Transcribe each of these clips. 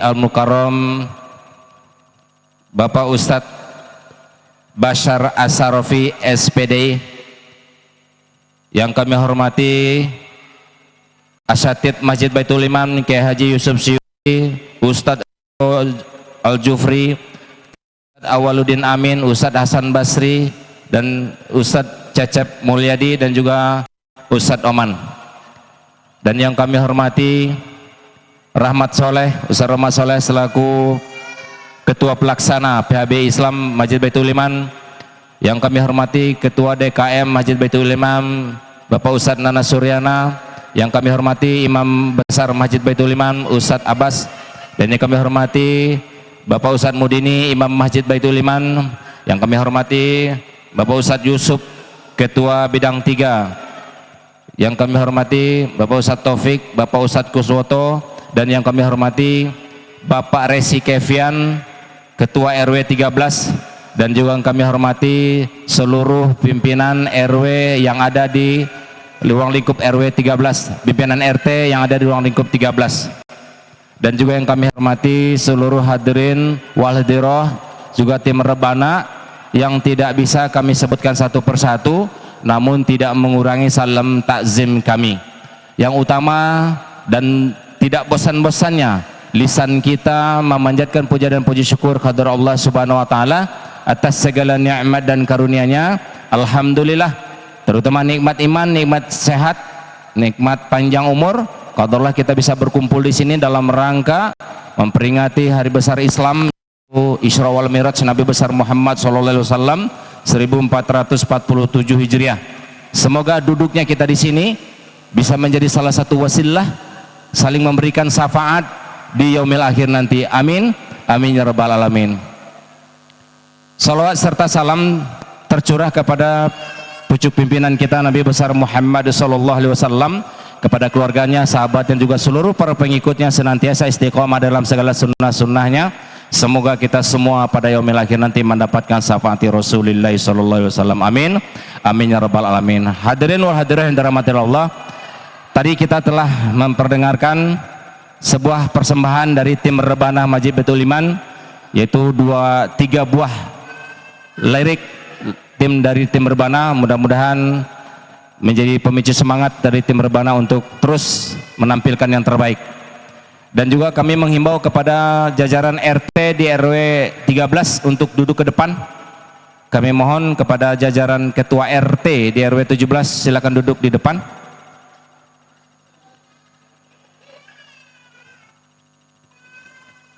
Al-Mukarram Bapak Ustadz Bashar As-Sarofi SPD, yang kami hormati Asatidz Masjid Baitul Iman Kiai Haji Yusuf Syuuti, Ustadz Al-Jufri, Awaluddin Amin, Ustadz Hasan Basri, dan Ustadz Cecep Mulyadi, dan juga Ustadz Oman. Dan yang kami hormati Rahmat Soleh, Ustadz Rahmat Soleh selaku Ketua Pelaksana PHB Islam Masjid Baitul Iman. Yang kami hormati Ketua DKM Masjid Baitul Iman Bapak Ustadz Nana Suryana. Yang kami hormati Imam Besar Masjid Baitul Iman Ustadz Abbas. Dan yang kami hormati Bapak Ustadz Mudini, Imam Masjid Baitul Iman. Yang kami hormati Bapak Ustadz Yusuf, Ketua Bidang 3. Yang kami hormati Bapak Ustadz Taufik, Bapak Ustadz Kuswoto. Dan yang kami hormati Bapak Resi Kevian, Ketua RW 13. Dan juga yang kami hormati seluruh pimpinan RW yang ada di ruang lingkup RW 13, pimpinan RT yang ada di ruang lingkup 13. Dan juga yang kami hormati seluruh hadirin wal hadiroh, juga tim rebana yang tidak bisa kami sebutkan satu persatu, namun tidak mengurangi salam takzim kami. Yang utama dan tidak bosan-bosannya lisan kita memanjatkan puja dan puji syukur kepada Allah Subhanahu wa taala atas segala nikmat dan karunia-Nya. Alhamdulillah, terutama nikmat iman, nikmat sehat, nikmat panjang umur. Qadarullah kita bisa berkumpul di sini dalam rangka memperingati hari besar Islam, Isra wal Mi'raj Nabi besar Muhammad sallallahu alaihi wasallam 1447 Hijriah. Semoga duduknya kita di sini bisa menjadi salah satu wasilah saling memberikan syafaat di yaumil akhir nanti. Amin, amin ya rabbal alamin. Salawat serta salam tercurah kepada pucuk pimpinan kita Nabi besar Muhammad sallallahu alaihi wasallam, kepada keluarganya, sahabat, dan juga seluruh para pengikutnya senantiasa istiqomah dalam segala sunnah-sunnahnya. Semoga kita semua pada yaumil akhir nanti mendapatkan syafaat Rasulullah sallallahu alaihi wasallam. Amin, amin ya rabbal alamin. Hadirin wal hadirat yang dirahmati Allah, tadi kita telah memperdengarkan sebuah persembahan dari tim rebana Masjid Baitul Iman, yaitu 3 buah lirik tim dari tim rebana. Mudah-mudahan menjadi pemicu semangat dari tim rebana untuk terus menampilkan yang terbaik. Dan juga kami menghimbau kepada jajaran RT di RW 13 untuk duduk ke depan. Kami mohon kepada jajaran ketua RT di RW 17 silakan duduk di depan.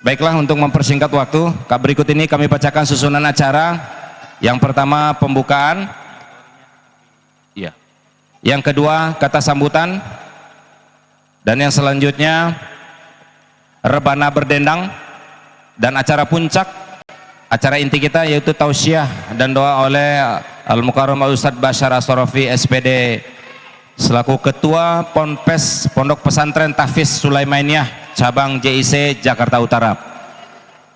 Baiklah, untuk mempersingkat waktu, berikut ini kami bacakan susunan acara. Yang pertama pembukaan, ya. Yang kedua kata sambutan, dan yang selanjutnya rebana berdendang, dan acara puncak, acara inti kita yaitu tausiah dan doa oleh Al-Mukarram Ustadz Bashar As-Sarofi SPD selaku Ketua Ponpes Pondok Pesantren Tahfiz Sulaimaniyah cabang JIC Jakarta Utara.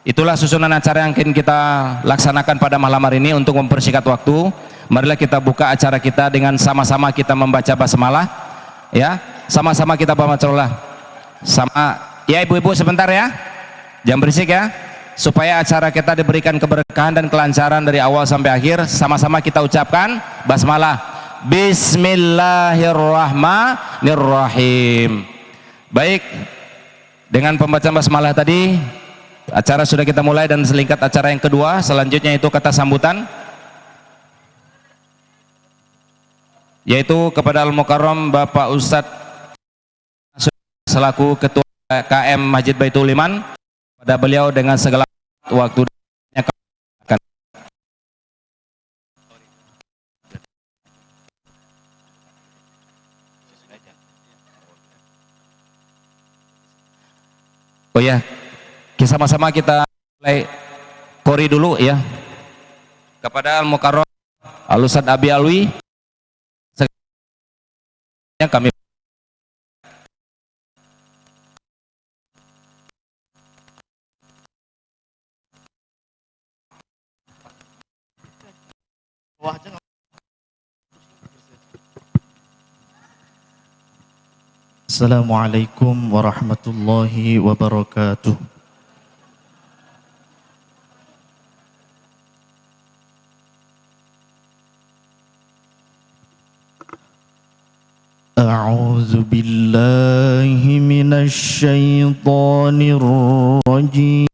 Itulah susunan acara yang akan kita laksanakan pada malam hari ini. Untuk mempersingkat waktu, marilah kita buka acara kita dengan sama-sama kita membaca basmalah, ya. Sama-sama kita baca basmalah. Sama, ya ibu-ibu sebentar ya, jangan berisik ya, supaya acara kita diberikan keberkahan dan kelancaran dari awal sampai akhir. Sama-sama kita ucapkan basmalah. Bismillahirrahmanirrahim. Baik, dengan pembacaan basmalah tadi, acara sudah kita mulai, dan selingkat acara yang kedua selanjutnya itu kata sambutan, yaitu kepada Al-Mukarram Bapak Ustadz selaku Ketua KM Masjid Baitul Iman. Pada beliau dengan segala waktu akan. Oh ya, sama-sama kita mulai kori dulu ya, kepada Al-Mukarram Al-Ustadz Abi Alwi. Kami Assalamualaikum warahmatullahi wabarakatuh. أعوذ بالله من الشيطان الرجيم.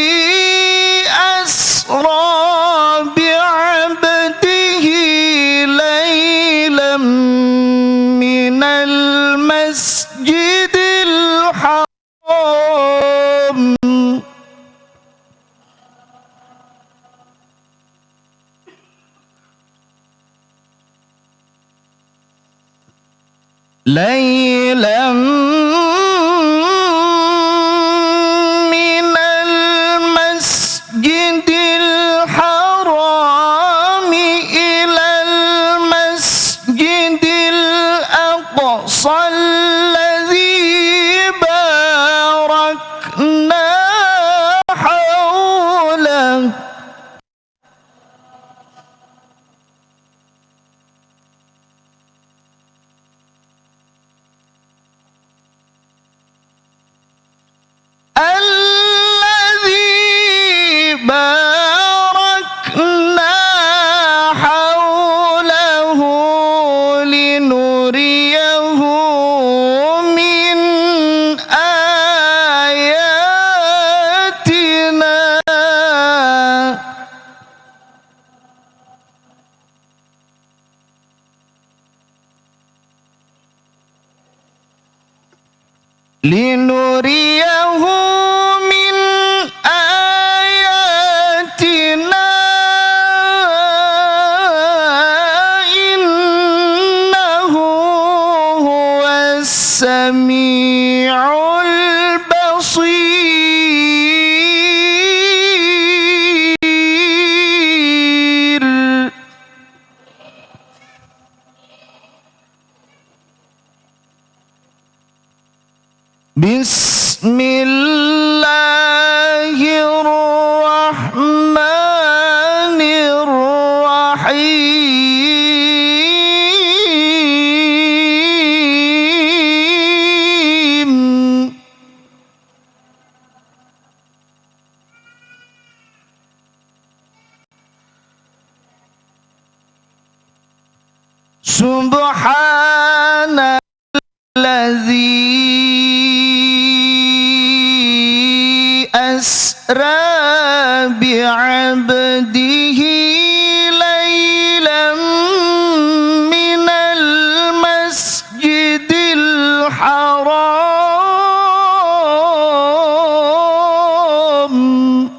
Subhanalladzi asra bi'abdihi laylan minal masjidil haram ليلا من المسجد الحرام إلى المسجد الأقصى الذي باركنا حوله لنريه من آياتنا إنه هو السميع البصير بسم الله الرحمن الرحيم سبحان الذي أسرى بعبده ليلا من المسجد الحرام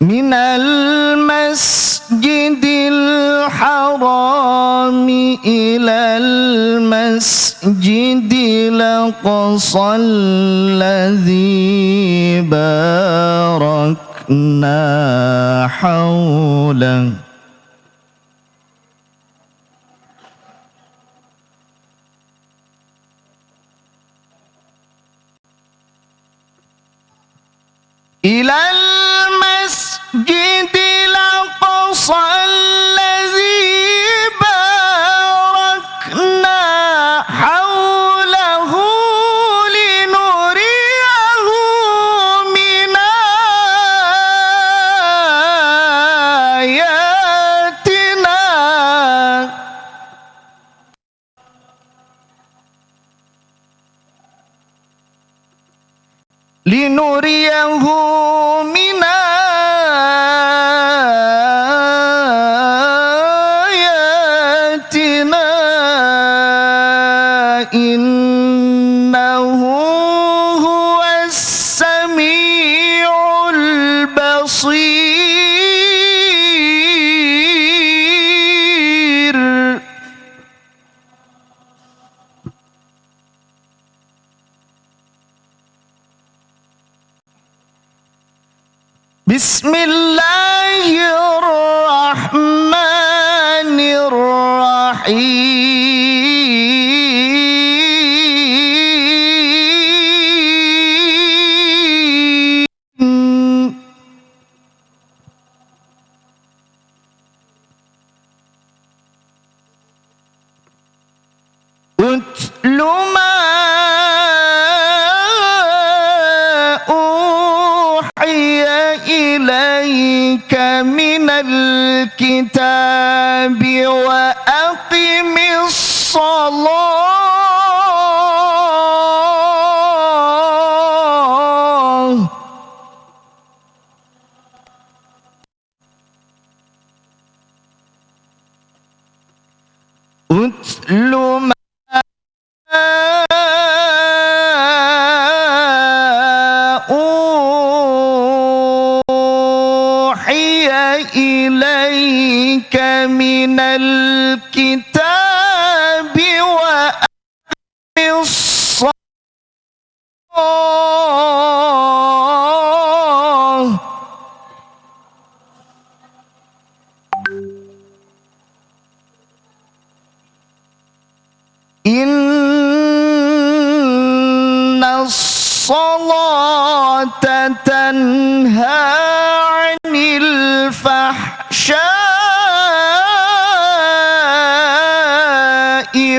من المسجد الحرام إلى المسجد الأقصى الذي باركنا حوله إلى المسجد الأقصى الذي باركنا حوله لنريه من آياتنا لنريه من آياتنا Bismillahirrahmanirrahim. Utlu ma uhiya ilaika minal kitabi wa aqimis salah. Utlu ma uhiya ilaika minal kitabi wa aqimis salah. Inna salata tanha 'anil fahsya'i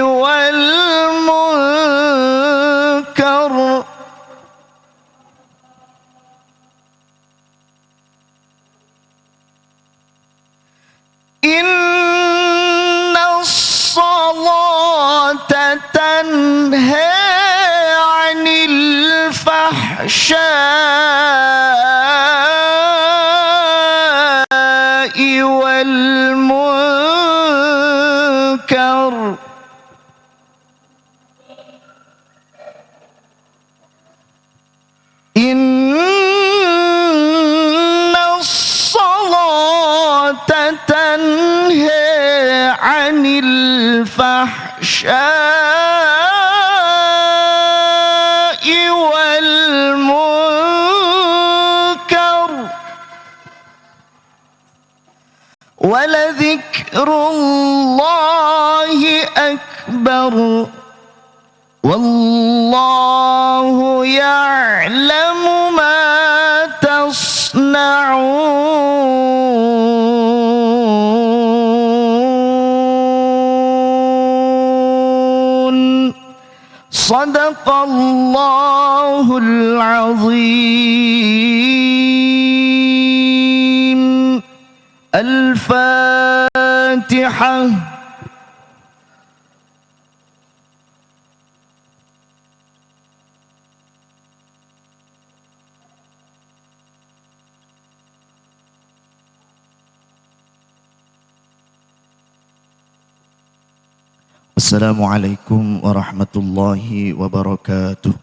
wal munkar. Inna salata tanha 'anil fahsya'i wal munkar. Inna salata tanha 'anil fahsya'i wal munkar. Waladhikrullahi akbar. Wallahu ya'lamu ma tasna'un. Sadaqallahul azim. Al-Fatihah. Assalamualaikum warahmatullahi wabarakatuh.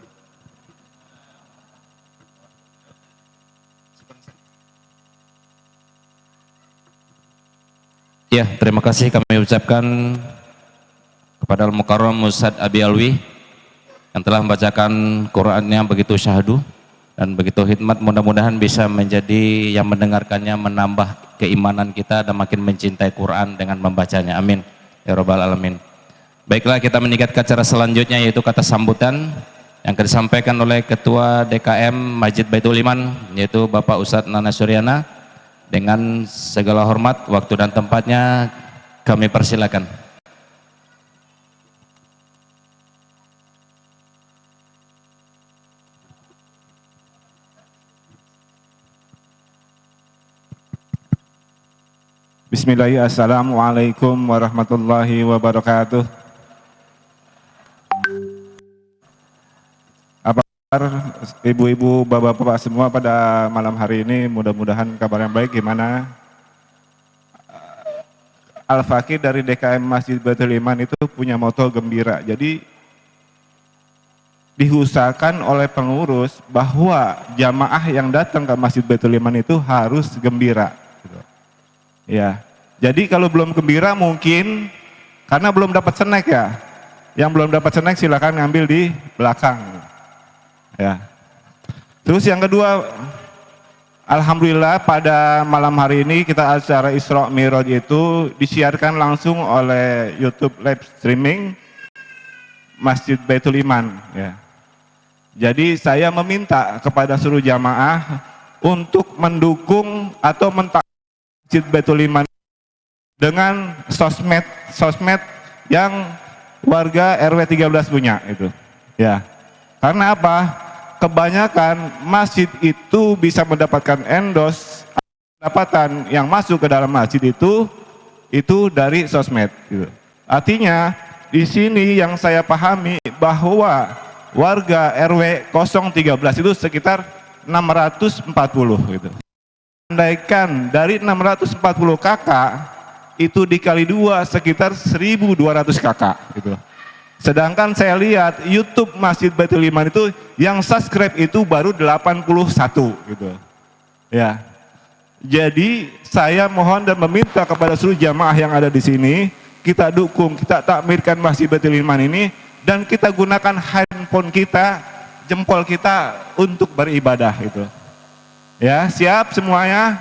Ya, terima kasih kami ucapkan kepada Al-Mukarram Ustadz Abi Alwi yang telah membacakan Qur'annya begitu syahdu dan begitu hikmat. Mudah-mudahan bisa menjadi yang mendengarkannya menambah keimanan kita dan makin mencintai Quran dengan membacanya. Amin ya rabbal alamin. Baiklah, kita meningkat ke acara selanjutnya, yaitu kata sambutan yang akan disampaikan oleh Ketua DKM Masjid Baitul Iman, yaitu Bapak Ustadz Nana Suryana. Dengan segala hormat, waktu dan tempatnya kami persilakan. Bismillahirrahmanirrahim. Assalamualaikum warahmatullahi wabarakatuh. Apa kabar ibu-ibu, bapak-bapak semua pada malam hari ini? Mudah-mudahan kabar yang baik. Gimana? Al-Fakir dari DKM Masjid Baitul Iman itu punya moto gembira. Jadi diusahakan oleh pengurus bahwa jamaah yang datang ke Masjid Baitul Iman itu harus gembira. Ya, jadi kalau belum gembira mungkin karena belum dapat snack ya. Yang belum dapat snack silakan ngambil di belakang. Ya. Terus yang kedua, Alhamdulillah pada malam hari ini kita acara Isra Mi'raj itu disiarkan langsung oleh YouTube live streaming Masjid Baitul Iman ya. Jadi saya meminta kepada seluruh jamaah untuk mendukung atau Masjid Baitul Iman dengan sosmed yang warga RW 13 punya itu. Ya. Karena apa? Kebanyakan masjid itu bisa mendapatkan endorse, pendapatan yang masuk ke dalam masjid itu dari sosmed gitu. Artinya di sini yang saya pahami bahwa warga RW 013 itu sekitar 640 gitu. Andaikan dari 640 kakak itu dikali 2 sekitar 1.200 kakak gitu. Sedangkan saya lihat YouTube Masjid Baitul Iman itu yang subscribe itu baru 81 gitu. Ya. Jadi saya mohon dan meminta kepada seluruh jamaah yang ada di sini, kita dukung, kita takmirkan Masjid Baitul Iman ini dan kita gunakan handphone kita, jempol kita untuk beribadah gitu. Ya, siap semuanya?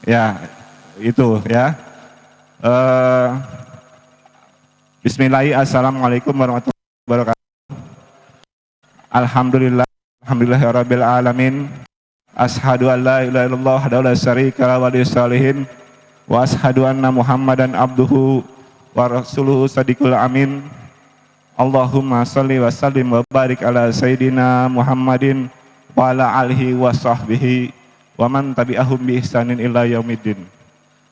Ya, itu ya. Bismillahirrahmanirrahim. Assalamualaikum warahmatullahi wabarakatuh. Alhamdulillahirabbil alamin. Ashhadu an la ilaha illallah wahdahu la syarika lahu wa salihin wa ashhadu anna Muhammadan abduhu wa rasuluhu shadiqul amin. Allahumma shalli wa sallim wa barik ala sayyidina Muhammadin wa ala alihi wa sahbihi wa man tabi'ahum bi ihsanin ila yaumiddin.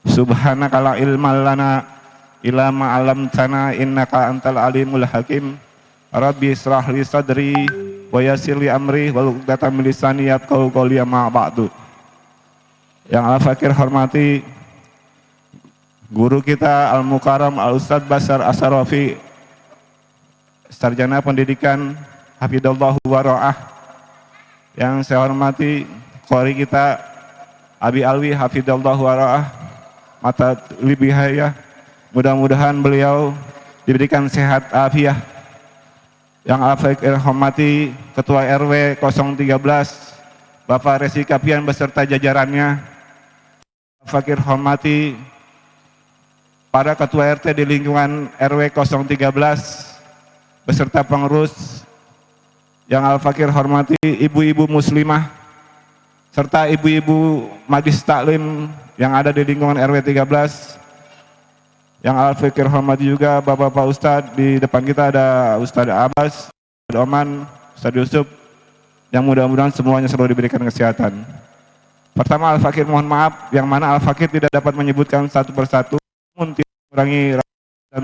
Subhanaka la ilma lana ila ma'alamtana innaka antal alimul hakim. Rabbi israh li sadri wa yassir li amri wa uqdatam min lisani yafqahu qawli ma ba'du. Yang al-fakir hormati guru kita Al-Mukarram Al-Ustadz Bashar As-Sarafi, sarjana pendidikan hafidhallahu wa ra'ah. Yang saya hormati qori kita Abi Alwi hafidhallahu wa ra'ah, mata libihaya. Mudah-mudahan beliau diberikan sehat afiah. Yang al-fakir hormati Ketua RW 013 Bapak Resi Kapian beserta jajarannya. Al-fakir hormati para ketua RT di lingkungan RW 013 beserta pengurus. Yang al-fakir hormati ibu-ibu muslimah serta ibu-ibu majlis taklim yang ada di lingkungan RW 13. Yang al-fakir hormati juga Bapak-Bapak Ustadz, di depan kita ada Ustadz Abbas, Ustadz Oman, Ustadz Yusuf, yang mudah-mudahan semuanya selalu diberikan kesehatan. Pertama al-fakir mohon maaf, yang mana al-fakir tidak dapat menyebutkan satu persatu, namun tidak mengurangi dan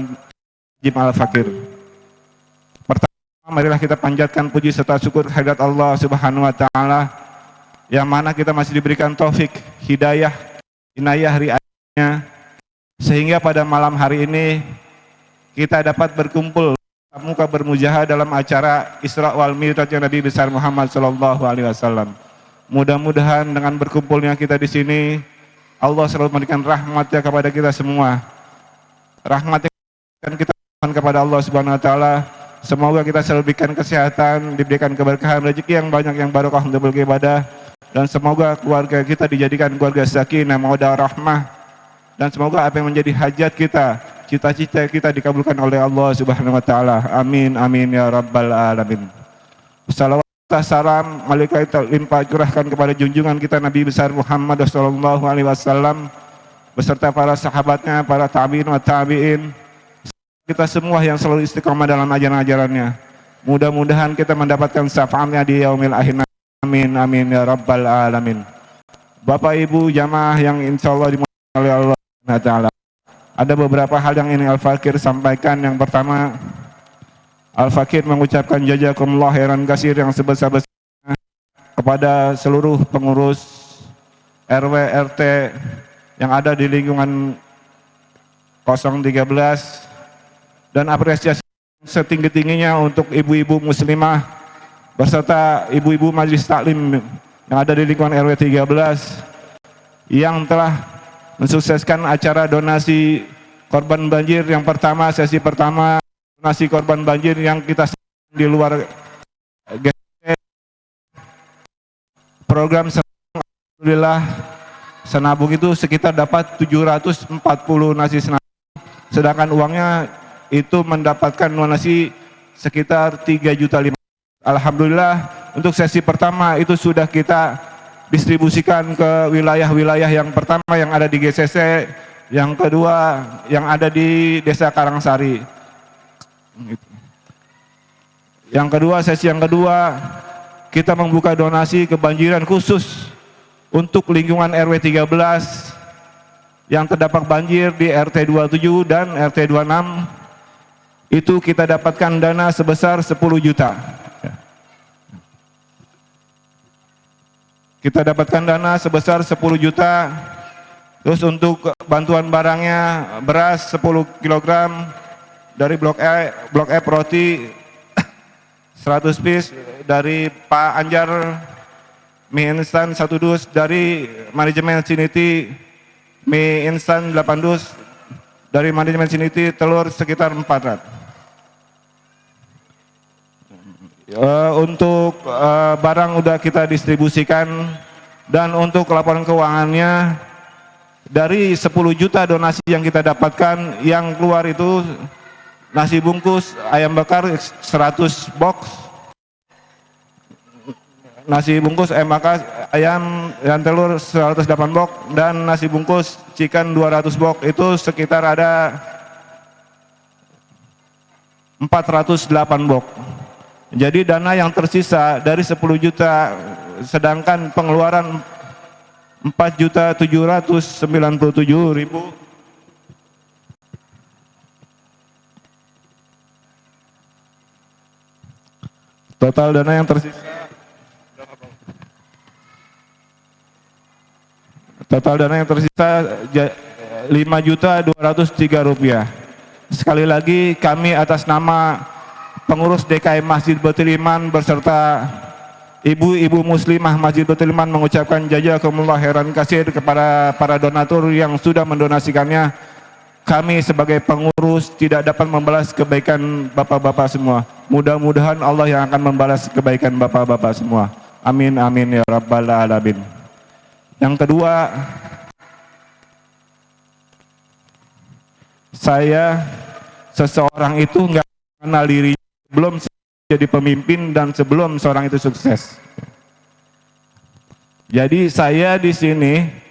jim al-fakir. Pertama, marilah kita panjatkan puji serta syukur kehadirat Allah Subhanahu wa Ta'ala, yang mana kita masih diberikan taufik, hidayah, inayah, riayahnya, sehingga pada malam hari ini kita dapat berkumpul muka bermujahad dalam acara Isra wal Mi'raj Nabi besar Muhammad sallallahu alaihi wasallam. Mudah-mudahan dengan berkumpulnya kita di sini Allah selalu memberikan rahmatnya kepada kita semua. Rahmatnya kita mohon kepada Allah Subhanahu wa taala. Semoga kita selalu diberikan kesehatan, diberikan keberkahan, rezeki yang banyak, yang barokah untuk beribadah, dan semoga keluarga kita dijadikan keluarga sakinah, mawaddah, rahmah. Dan semoga apa yang menjadi hajat kita, cita-cita kita dikabulkan oleh Allah Subhanahu wa taala. Amin amin ya rabbal alamin. Salawat salam malaikat limpah curahkan kepada junjungan kita Nabi besar Muhammad sallallahu alaihi wasallam beserta para sahabatnya, para tabi'in wa tabi'in. Kita semua yang selalu istiqamah dalam ajaran-ajarannya. Mudah-mudahan kita mendapatkan syafaatnya di yaumil akhir. Amin amin ya rabbal alamin. Bapak Ibu jamaah yang insyaallah dimuliakan oleh Allah Ta'ala. Ada beberapa hal yang ingin Al-Fakir sampaikan. Yang pertama, Al-Fakir mengucapkan jazakumullah khairan katsir yang sebesar-besarnya kepada seluruh pengurus RW RT yang ada di lingkungan 013, dan apresiasi setinggi-tingginya untuk ibu-ibu muslimah beserta ibu-ibu majlis taklim yang ada di lingkungan RW 13 yang telah mensukseskan acara donasi korban banjir yang pertama, sesi pertama donasi korban banjir yang kita di luar program Alhamdulillah senabung itu sekitar dapat 740 nasi senabung, sedangkan uangnya itu mendapatkan donasi sekitar 3.500.000. Alhamdulillah untuk sesi pertama itu sudah kita distribusikan ke wilayah-wilayah yang pertama yang ada di GCC, yang kedua yang ada di Desa Karangsari. Yang kedua, sesi yang kedua kita membuka donasi kebanjiran khusus untuk lingkungan RW 13 yang terdampak banjir di RT 27 dan RT 26. Itu kita dapatkan dana sebesar 10 juta. Kita dapatkan dana sebesar 10 juta. Terus untuk bantuan barangnya beras 10 kg dari Blok E roti 100 piece, dari Pak Anjar mie instan 1 dus, dari manajemen Siniti mie instan 8 dus, dari manajemen Siniti telur sekitar 400. Untuk barang udah kita distribusikan, dan untuk laporan keuangannya dari 10 juta donasi yang kita dapatkan, yang keluar itu nasi bungkus ayam bakar 100 box, nasi bungkus ayam bakar ayam dan telur 108 box, dan nasi bungkus chicken 200 box. Itu sekitar ada 408 box. Jadi dana yang tersisa dari 10 juta, sedangkan pengeluaran 4.797.000. Total dana yang tersisa, Rp5.203.000. Sekali lagi kami atas nama pengurus DKM Masjid Baitul Iman beserta ibu-ibu muslimah Masjid Baitul Iman mengucapkan jazakumullah khairan katsir kepada para donatur yang sudah mendonasikannya. Kami sebagai pengurus tidak dapat membalas kebaikan bapak-bapak semua. Mudah-mudahan Allah yang akan membalas kebaikan bapak-bapak semua. Amin amin ya rabbal alamin. Yang kedua, saya seseorang itu nggak kenal diri sebelum jadi pemimpin dan sebelum seorang itu sukses. Jadi saya di sini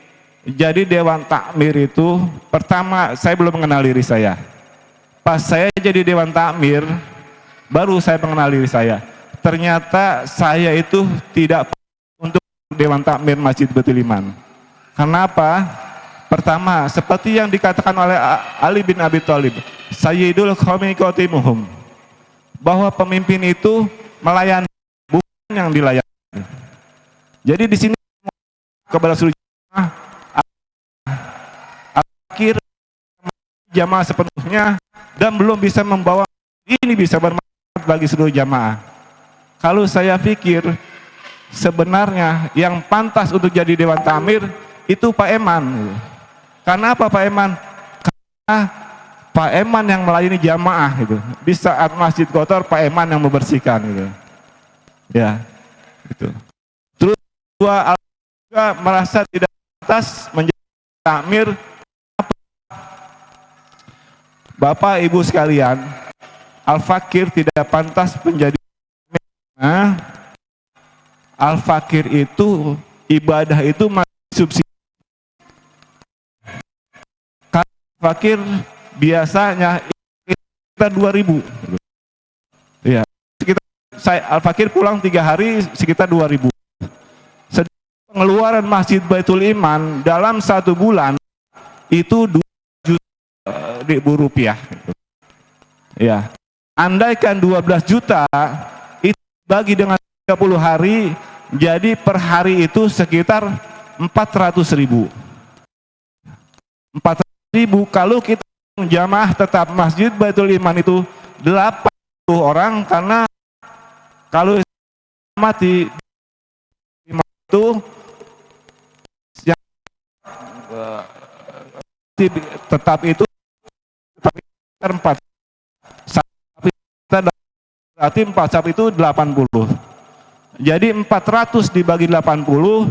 jadi Dewan Takmir itu pertama saya belum mengenal diri saya. Pas saya jadi Dewan Takmir baru saya mengenal diri saya. Ternyata saya itu tidak untuk Dewan Takmir Masjid Baitul Iman. Kenapa? Pertama, seperti yang dikatakan oleh Ali bin Abi Thalib, Sayyidul Qaumi Khatimuhum, bahwa pemimpin itu melayani, bukan yang dilayani. Jadi di sini kepada seluruh jamaah, akhir jamaah sepenuhnya dan belum bisa membawa ini bisa bermanfaat bagi seluruh jamaah. Kalau saya pikir sebenarnya yang pantas untuk jadi Dewan Takmir itu Pak Eman. Karena apa Pak Eman? Karena Pak Eman yang melayani jamaah gitu. Di saat masjid kotor, Pak Eman yang membersihkan gitu. Ya, gitu. Terus dua juga merasa tidak pantas menjadi takmir. Bapak Ibu sekalian, Al-Fakir tidak pantas menjadi takmir. Al-Fakir itu ibadah itu masih subsidi. Fakir biasanya sekitar 2.000. Ya, sekitar saya Al-Fakir pulang 3 hari sekitar 2.000. Pengeluaran Masjid Baitul Iman dalam 1 bulan itu 2 juta rupiah. Ya, andaikan 12 juta itu bagi dengan 30 hari, jadi per hari itu sekitar 400.000. 400.000 kalau kita jamaah tetap Masjid Baitul Iman itu 80 orang, karena kalau mati itu yang tetap itu tetap 4 sapi, berarti 4 sapi itu 80. Jadi 400 dibagi 80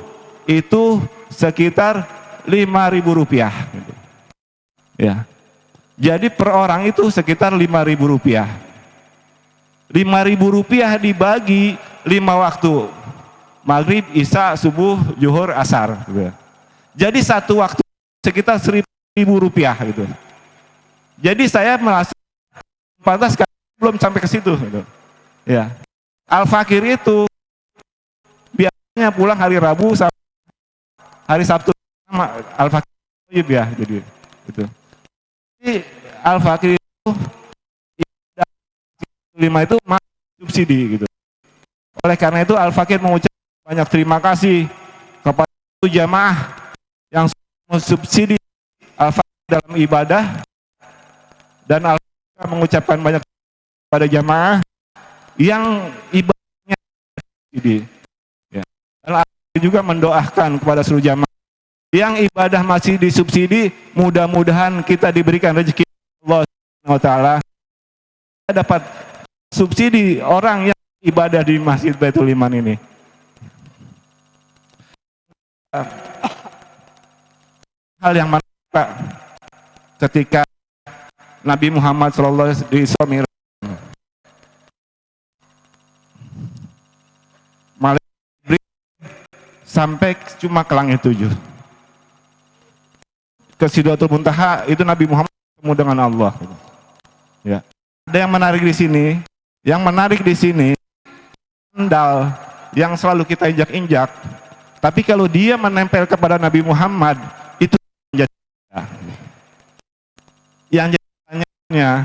itu sekitar Rp5.000 gitu. Ya. Jadi per orang itu sekitar Rp5.000. Rp5.000 dibagi 5 waktu. Maghrib, Isya, Subuh, Zuhur, Asar gitu. Jadi satu waktu sekitar Rp1.000 gitu. Jadi saya merasa pantas belum sampai ke situ gitu. Ya. Al-Fakir itu biasanya pulang hari Rabu sampai hari Sabtu Al-Fakir ya jadi gitu. Jadi Al-Fakir itu 5 itu subsidi gitu. Oleh karena itu Al-Fakir mengucapkan banyak terima kasih kepada jamaah yang mensubsidi Al-Fakir dalam ibadah, dan Al-Fakir mengucapkan banyak pada jamaah yang ibadahnya subsidi. Ya. Dan Al-Fakir juga mendoakan kepada seluruh jamaah yang ibadah masih disubsidi, mudah-mudahan kita diberikan rezeki Allah SWT, dapat subsidi orang yang ibadah di Masjid Baitul Iman ini. Hal yang menarik Pak, ketika Nabi Muhammad SAW di Isra Mi'raj, Malaikat sampai cuma ke langit 7. Ke Sidratul Muntaha itu Nabi Muhammad ketemu dengan Allah. Ya. Ada yang menarik di sini. Yang menarik di sini sandal yang selalu kita injak-injak. Tapi kalau dia menempel kepada Nabi Muhammad itu menjadi yang jadinya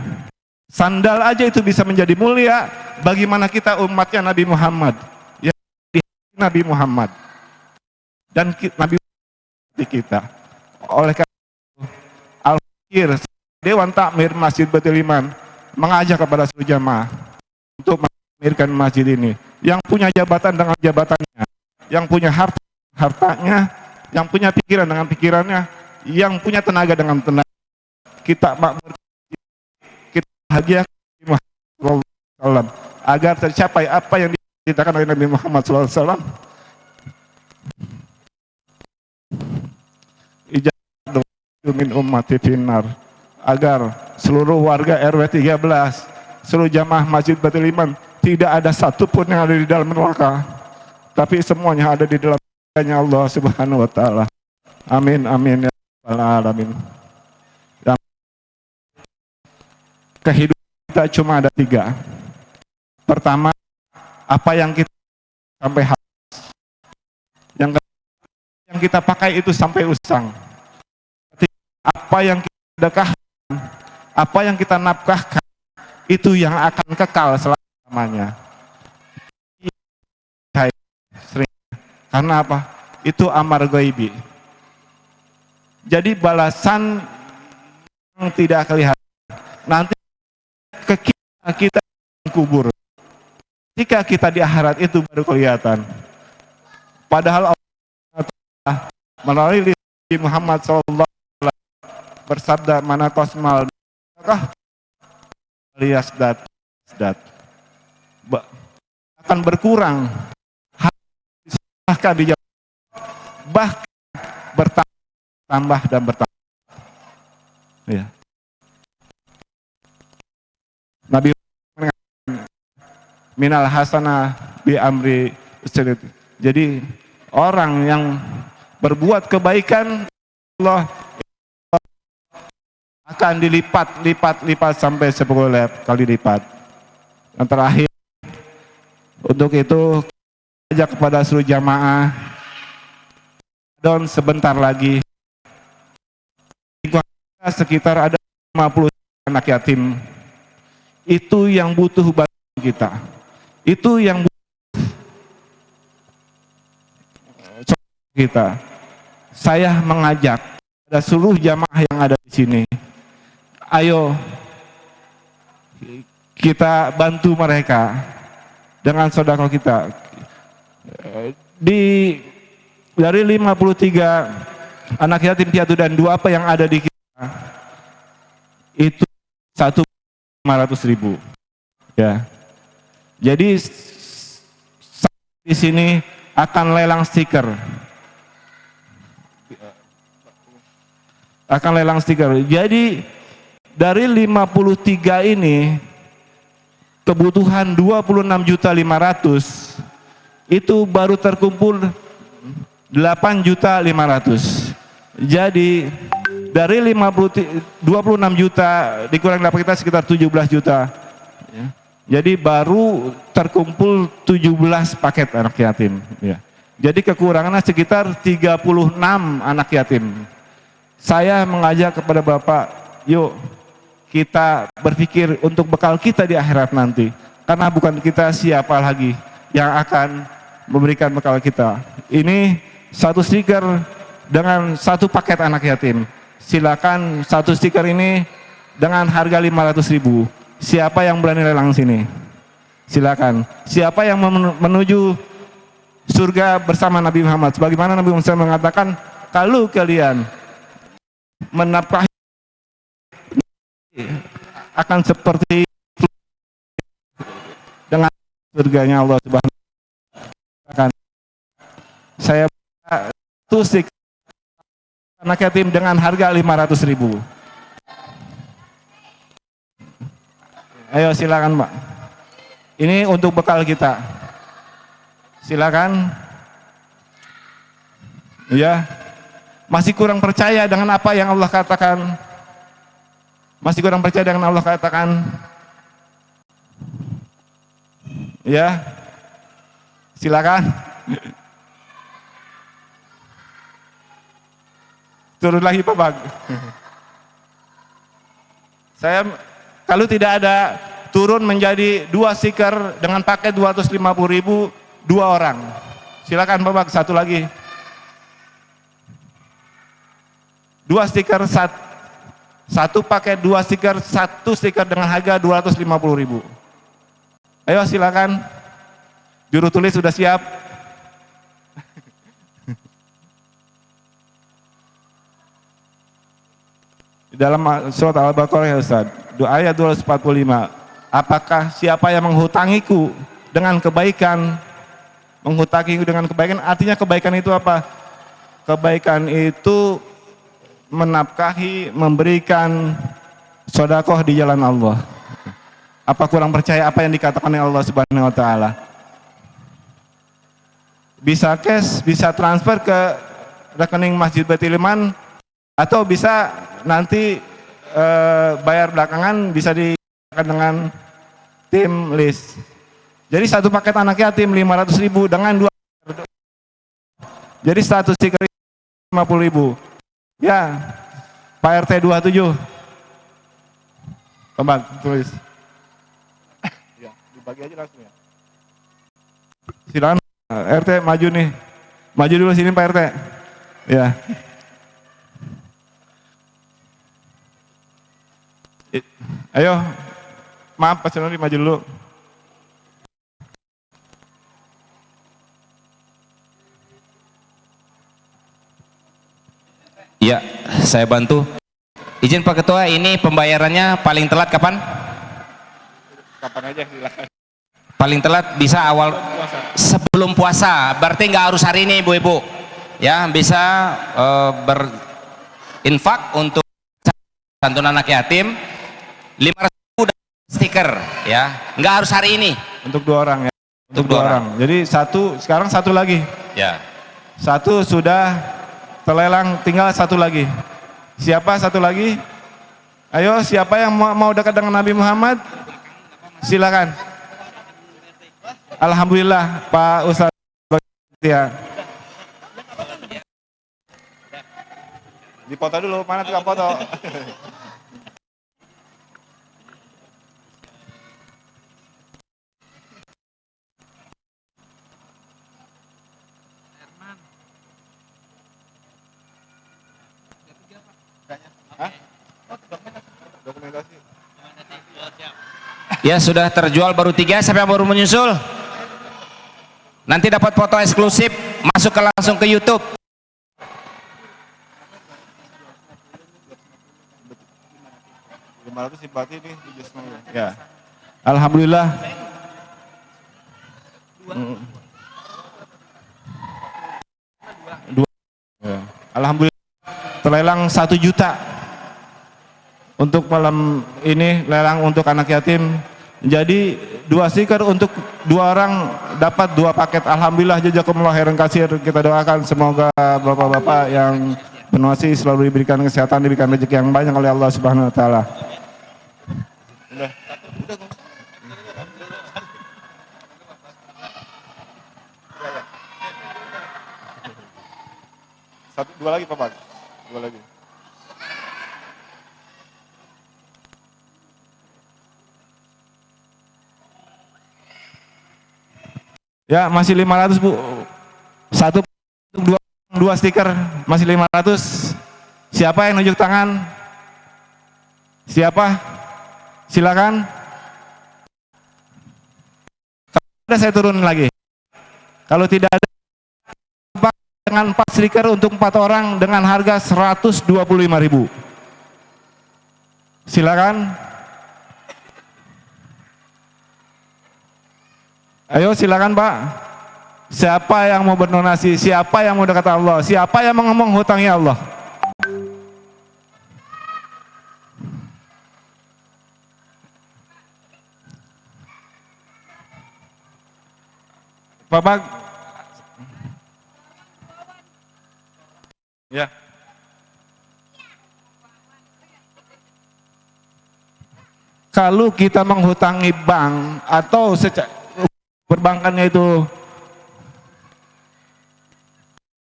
sandal aja itu bisa menjadi mulia. Bagaimana kita umatnya Nabi Muhammad? Ya, Nabi Muhammad dan Nabi kita. Oleh karena Al-Fakir Dewan Takmir Masjid Baitul Iman mengajak kepada seluruh jamaah untuk mentakmirkan masjid ini. Yang punya jabatan dengan jabatannya, yang punya hartanya, yang punya pikiran dengan pikirannya, yang punya tenaga dengan tenaga. Kita makmur, kita bahagia agar tercapai apa yang diceritakan oleh Nabi Muhammad SAW. Min ummati finnar, agar seluruh warga RW 13, seluruh jamaah Masjid Baitul Iman tidak ada satupun yang ada di dalam neraka, tapi semuanya ada di dalam surganya Allah Subhanahu wa taala. Amin amin ya rabbal alamin. Kehidupan kita cuma ada 3. Pertama, apa yang kita sampai habis. Yang kita pakai itu sampai usang. Apa yang kita sedekahkan, apa yang kita nafkahkan, itu yang akan kekal selamanya. Karena apa? Itu amar ghaibi. Jadi balasan yang tidak kelihatan nanti ke kita kubur. Ketika kita di akhirat itu baru kelihatan. Padahal Allah melalui Muhammad SAW bersabda, mana kosmal alias dat akan berkurang, bahkan bertambah dan bertambah. Ya. Nabi minal hasanah bi amri. Jadi orang yang berbuat kebaikan Allah akan dilipat sampai 10 kali lipat. Yang terakhir, untuk itu ajak kepada seluruh jamaah, don sebentar lagi sekitar ada 50 anak yatim. Itu yang butuh bantuan kita. Itu yang butuh kita. Saya mengajak pada seluruh jamaah yang ada di sini, ayo kita bantu mereka dengan sedekah kita. Dari 53 anak yatim piatu dan duafa yang ada di kita, itu 1.500.000. Ya. Jadi di sini akan lelang stiker. Akan lelang stiker. Jadi dari 53 ini kebutuhan 26.500.000 itu baru terkumpul 8.500.000. Jadi dari 26 juta dikurangi 8 kita sekitar 17 juta. Jadi baru terkumpul 17 paket anak yatim. Ya. Jadi kekurangannya sekitar 36 anak yatim. Saya mengajak kepada Bapak, yuk kita berpikir untuk bekal kita di akhirat nanti. Karena bukan kita siapa lagi yang akan memberikan bekal kita. Ini satu stiker dengan satu paket anak yatim. Silakan satu stiker ini dengan harga 500.000. Siapa yang berani lelang sini? Silakan. Siapa yang menuju surga bersama Nabi Muhammad? Sebagaimana Nabi Muhammad mengatakan, kalau kalian menafkahi akan seperti dengan surganya Allah Subhanahu wa taala. Saya tusik anak yatim dengan harga 500.000. Ayo silakan Pak. Ini untuk bekal kita. Silakan. Ya. Masih kurang percaya dengan apa yang Allah katakan? Masih kurang percaya dengan Allah katakan? Ya. Silakan. Turun lagi Pak Bag. Saya kalau tidak ada turun menjadi 2 stiker dengan paket 250.000 2 orang. Silakan Pak Bag, satu lagi. 2 stiker satu paket 2 stiker, 1 stiker dengan harga 250.000. Ayo silakan. Juru tulis sudah siap. Di dalam surat Al-Baqarah ya Ustaz, ayat 245. Apakah siapa yang menghutangiku dengan kebaikan, menghutangiku dengan kebaikan, artinya kebaikan itu apa? Kebaikan itu menafkahi, memberikan sedekah di jalan Allah. Apa kurang percaya apa yang dikatakan oleh Allah Subhanahu wa taala? Bisa cash, bisa transfer ke rekening Masjid Baitul Iman, atau bisa nanti bayar belakangan, bisa dikenakan dengan tim list. Jadi satu paket anak yatim 500.000 dengan 2. Jadi 1 stiker 50.000. Ya, Pak RT 27. Kembang, tulis. Ya, dibagi aja langsung ya. Silakan RT maju nih. Maju dulu sini Pak RT. Ya. Ayo, maaf Pak Senori maju dulu. Ya, saya bantu. Izin Pak Ketua, ini pembayarannya paling telat kapan? Kapan aja silakan. Paling telat bisa awal sebelum puasa. Berarti nggak harus hari ini Ibu-ibu. Ya, bisa berinfak untuk santunan anak yatim 500.000 stiker ya. Nggak harus hari ini. Untuk 2 orang ya. Untuk 2 orang. Jadi sekarang satu lagi. Ya. Satu sudah terlelang, tinggal satu lagi. Siapa satu lagi? Ayo, siapa yang mau dekat dengan Nabi Muhammad? Silakan. Alhamdulillah Pak Ustadz ya. Dipoto dulu, mana tukang foto? Dokumentasi. Ya, sudah terjual baru 3, siapa yang baru menyusul? Nanti dapat foto eksklusif, masuk langsung ke YouTube. Simpati nih, ya. Alhamdulillah. Dua. Ya. Alhamdulillah terlelang 1 juta untuk malam ini, lelang untuk anak yatim. Jadi 2 stiker untuk 2 orang dapat 2 paket. Alhamdulillah, jazakumullah khairan katsir. Kita doakan semoga bapak-bapak yang berdonasi selalu diberikan kesehatan, diberikan rezeki yang banyak oleh Allah Subhanahu wa taala. Dua lagi Pak. Dua lagi. Ya, masih 500 Bu. Satu untuk dua stiker masih 500. Siapa yang nunjuk tangan? Siapa? Silakan. Kalau ada saya turun lagi. Kalau tidak ada, dengan 4 stiker untuk 4 orang dengan harga 125.000. Silakan. Ayo silakan Pak. Siapa yang mau berdonasi? Siapa yang mau dekat Allah? Siapa yang mau menghutangi Allah? Bapak. Ya. Kalau kita menghutangi bank atau perbankannya itu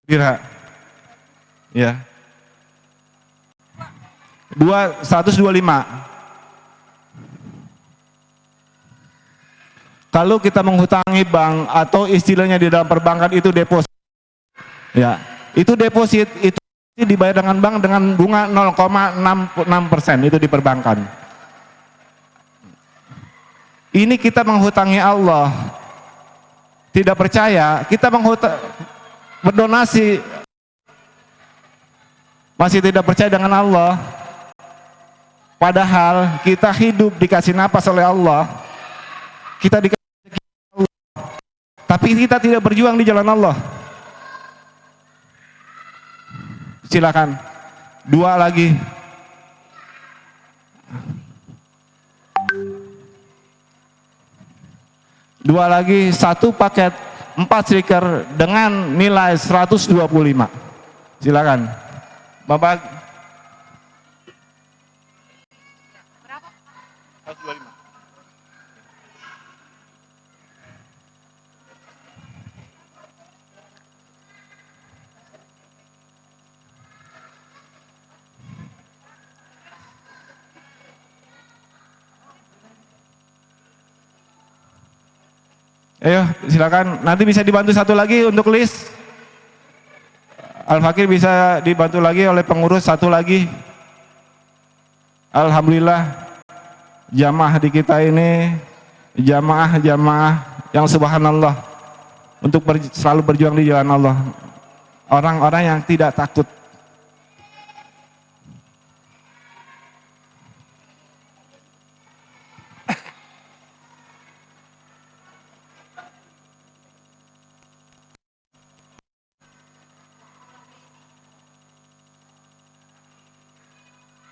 kira ya 125. Kalau kita menghutangi bank atau istilahnya di dalam perbankan itu deposit, ya itu deposit itu dibayar dengan bank dengan bunga 0,66% itu di perbankan. Ini kita menghutangi Allah. Tidak percaya, kita berdonasi masih tidak percaya dengan Allah. Padahal kita hidup dikasih napas oleh Allah. Kita dikasih Allah. Tapi kita tidak berjuang di jalan Allah. Silakan. 2 lagi. Dua lagi, 1 paket 4 stiker dengan nilai 125. Silakan. Bapak. Berapa? 125. Ayo silakan, nanti bisa dibantu 1 lagi untuk list. Al-Fakir bisa dibantu lagi oleh pengurus 1 lagi. Alhamdulillah jamaah di kita ini jamaah yang subhanallah untuk selalu berjuang di jalan Allah. Orang-orang yang tidak takut.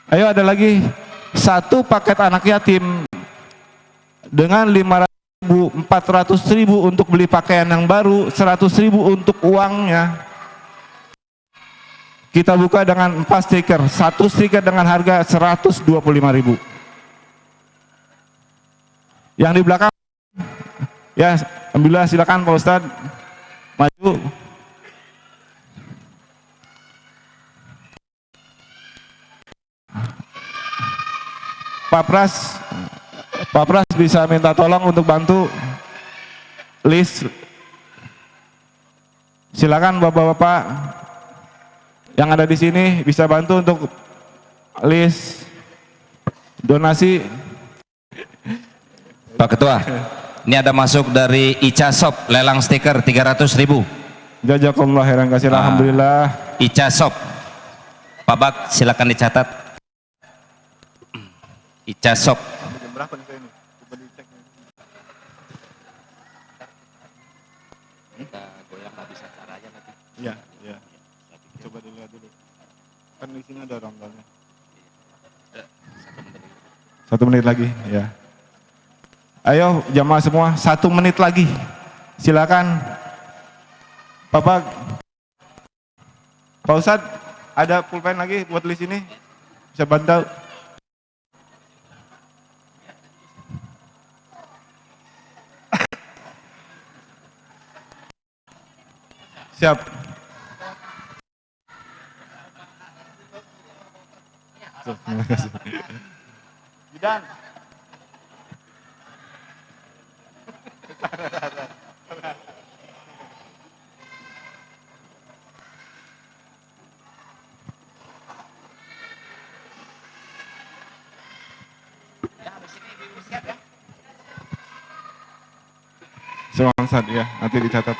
Ayo ada lagi 1 paket anak yatim dengan 500.000, 400.000 untuk beli pakaian yang baru, 100.000 untuk uangnya. Kita buka dengan 4 stiker, 1 stiker dengan harga 125.000. Yang di belakang, ya alhamdulillah, silakan Pak Ustadz maju. Pak Pras bisa minta tolong untuk bantu list. Silakan bapak-bapak yang ada di sini bisa bantu untuk list donasi. Pak Ketua, ini ada masuk dari Ica Shop, lelang stiker 300.000. Jazakumullah khairan katsir. Alhamdulillah. Ica Shop, Pak Bak silakan dicatat. Ica Shop. Berapa nih ini? Coba dicek. Kita goyang habis acara aja nanti. Iya, iya. Coba dilihat dulu. Kan di sini ada rondonya. 1 menit lagi, ya. Ayo jamaah semua, 1 menit lagi. Silakan. Pak Ustadz, ada pulpen lagi buat list ini? Bisa bantu? Siap. Terima kasih. Gidan. Sewangsat ya, nanti dicatat.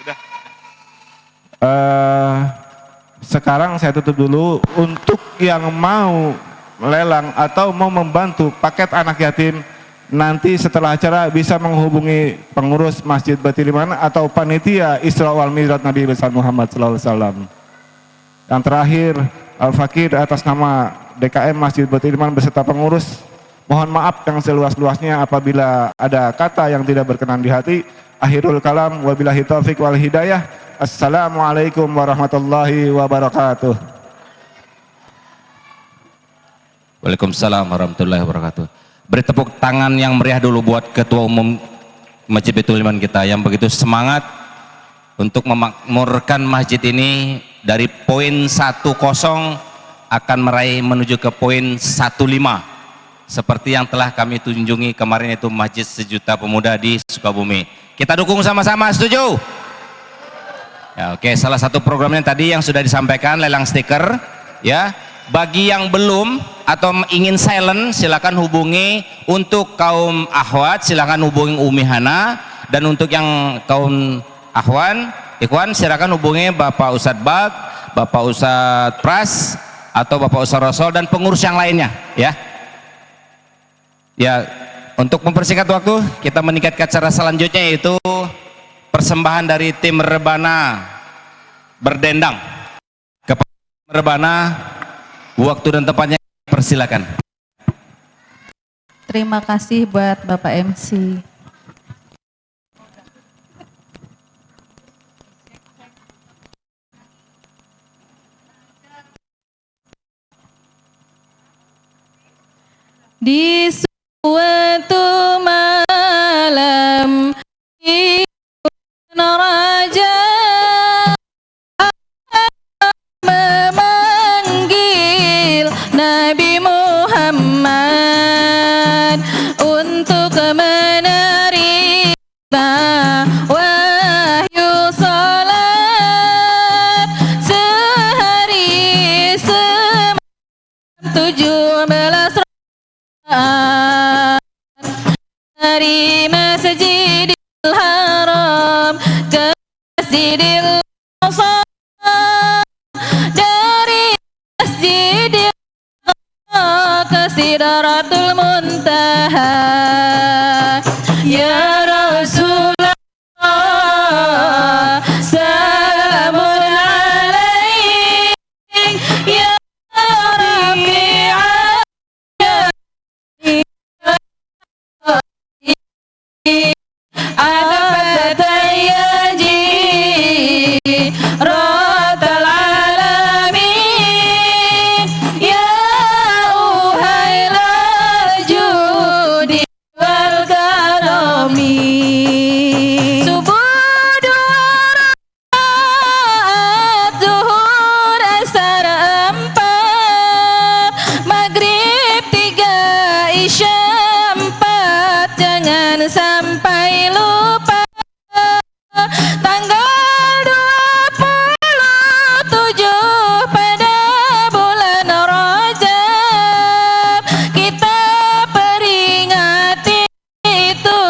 Udah. Sekarang saya tutup dulu. Untuk yang mau lelang atau mau membantu paket anak yatim, nanti setelah acara bisa menghubungi pengurus Masjid Baitul Iman atau panitia Isra wal Mi'raj Nabi besar Muhammad SAW. Yang terakhir, Al-Fakir atas nama DKM Masjid Baitul Iman beserta pengurus, mohon maaf yang seluas-luasnya apabila ada kata yang tidak berkenan di hati. Akhirul kalam, wabillahi taufiq wal hidayah. Assalamualaikum warahmatullahi wabarakatuh. Waalaikumsalam warahmatullahi wabarakatuh. Beri tepuk tangan yang meriah dulu buat Ketua Umum Masjid Baitul Iman kita yang begitu semangat untuk memakmurkan masjid ini dari poin 10 akan meraih menuju ke poin 15 seperti yang telah kami tunjungi kemarin, itu Masjid Sejuta Pemuda di Sukabumi. Kita dukung sama-sama, setuju? Ya, oke, salah satu programnya tadi yang sudah disampaikan, lelang stiker ya. Bagi yang belum atau ingin silent, silakan hubungi. Untuk kaum akhwat silakan hubungi Umi Hana, dan untuk yang kaum ikhwan silakan hubungi Bapak Ustadz Bag, Bapak Ustadz Pras atau Bapak Ustadz Rasul dan pengurus yang lainnya ya. Ya, untuk mempersingkat waktu, kita meningkatkan acara selanjutnya, yaitu persembahan dari tim Rebana berdendang. Kepada Rebana, waktu dan tempatnya persilakan. Terima kasih buat Bapak MC. Di suatu malam raja memanggil Nabi Muhammad untuk menerima wahyu salat sehari semalam 17 dari Masjidil Haram ke Masjidil Aqsa, dari Masjidil Aqsa ke Sidratul Muntaha. Ya Rasulullah, salamun alaik, ya Rafi'ah, ada fatayyaji ratal alamin, ya uhailal judi wal karami. Subuh 2 rakaat, zuhur asar 4, maghrib 3, isya 4, jangan sampai lupa. Tanggal 27 pada bulan Rajab, kita peringati itu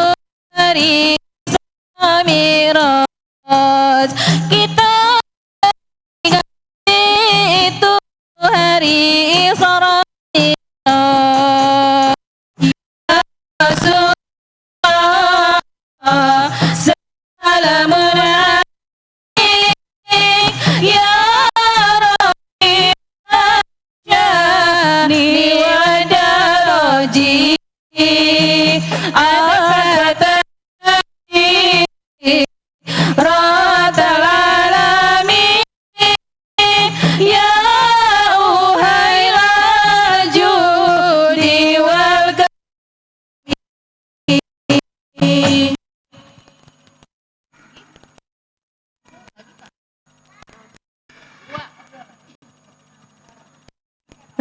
hari Mi'raj. Kita peringati itu hari Isra Mi'raj. Ya Rasulullah, salamun alaik,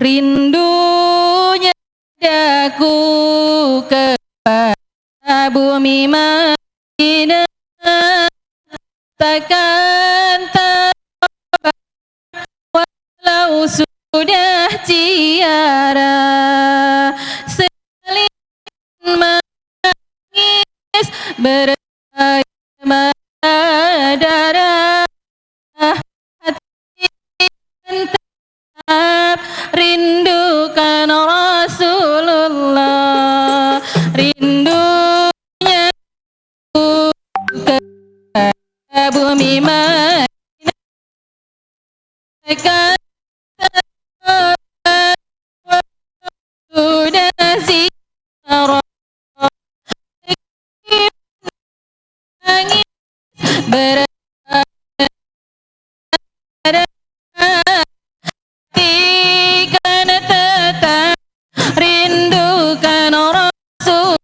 rindunya daku kepada bumi Madinah, takkan terdapat walau sudah tiara. Sekali menangis berair mata darah, hati tetap rindukan Rasulullah, rindunya ke bumi Madinah, takkan terdapat sudah ziarah. Nangis berair kan tetap rindukan Rasul.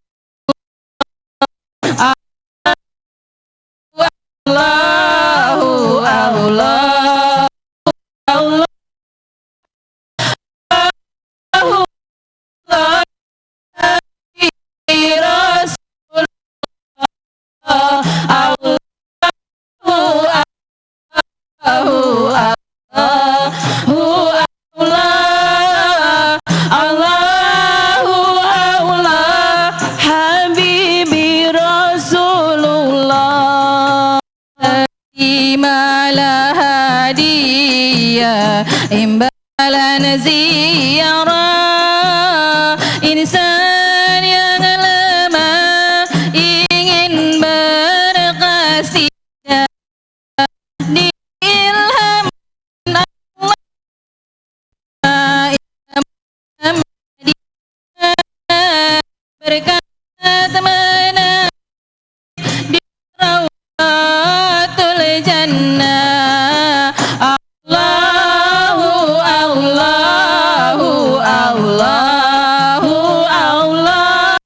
Allahu Allah, Allah, Allah, Rasul, Allahu, Allahu, Allah, Allahu Allah, Habibi Rasulullah, malah hadiah imbalan ziarah. Insan yang lemah ingin berqasidah, diilham Allah berkat menang di Rawdatul Jannah. Allahu Allahu Allahu Allah,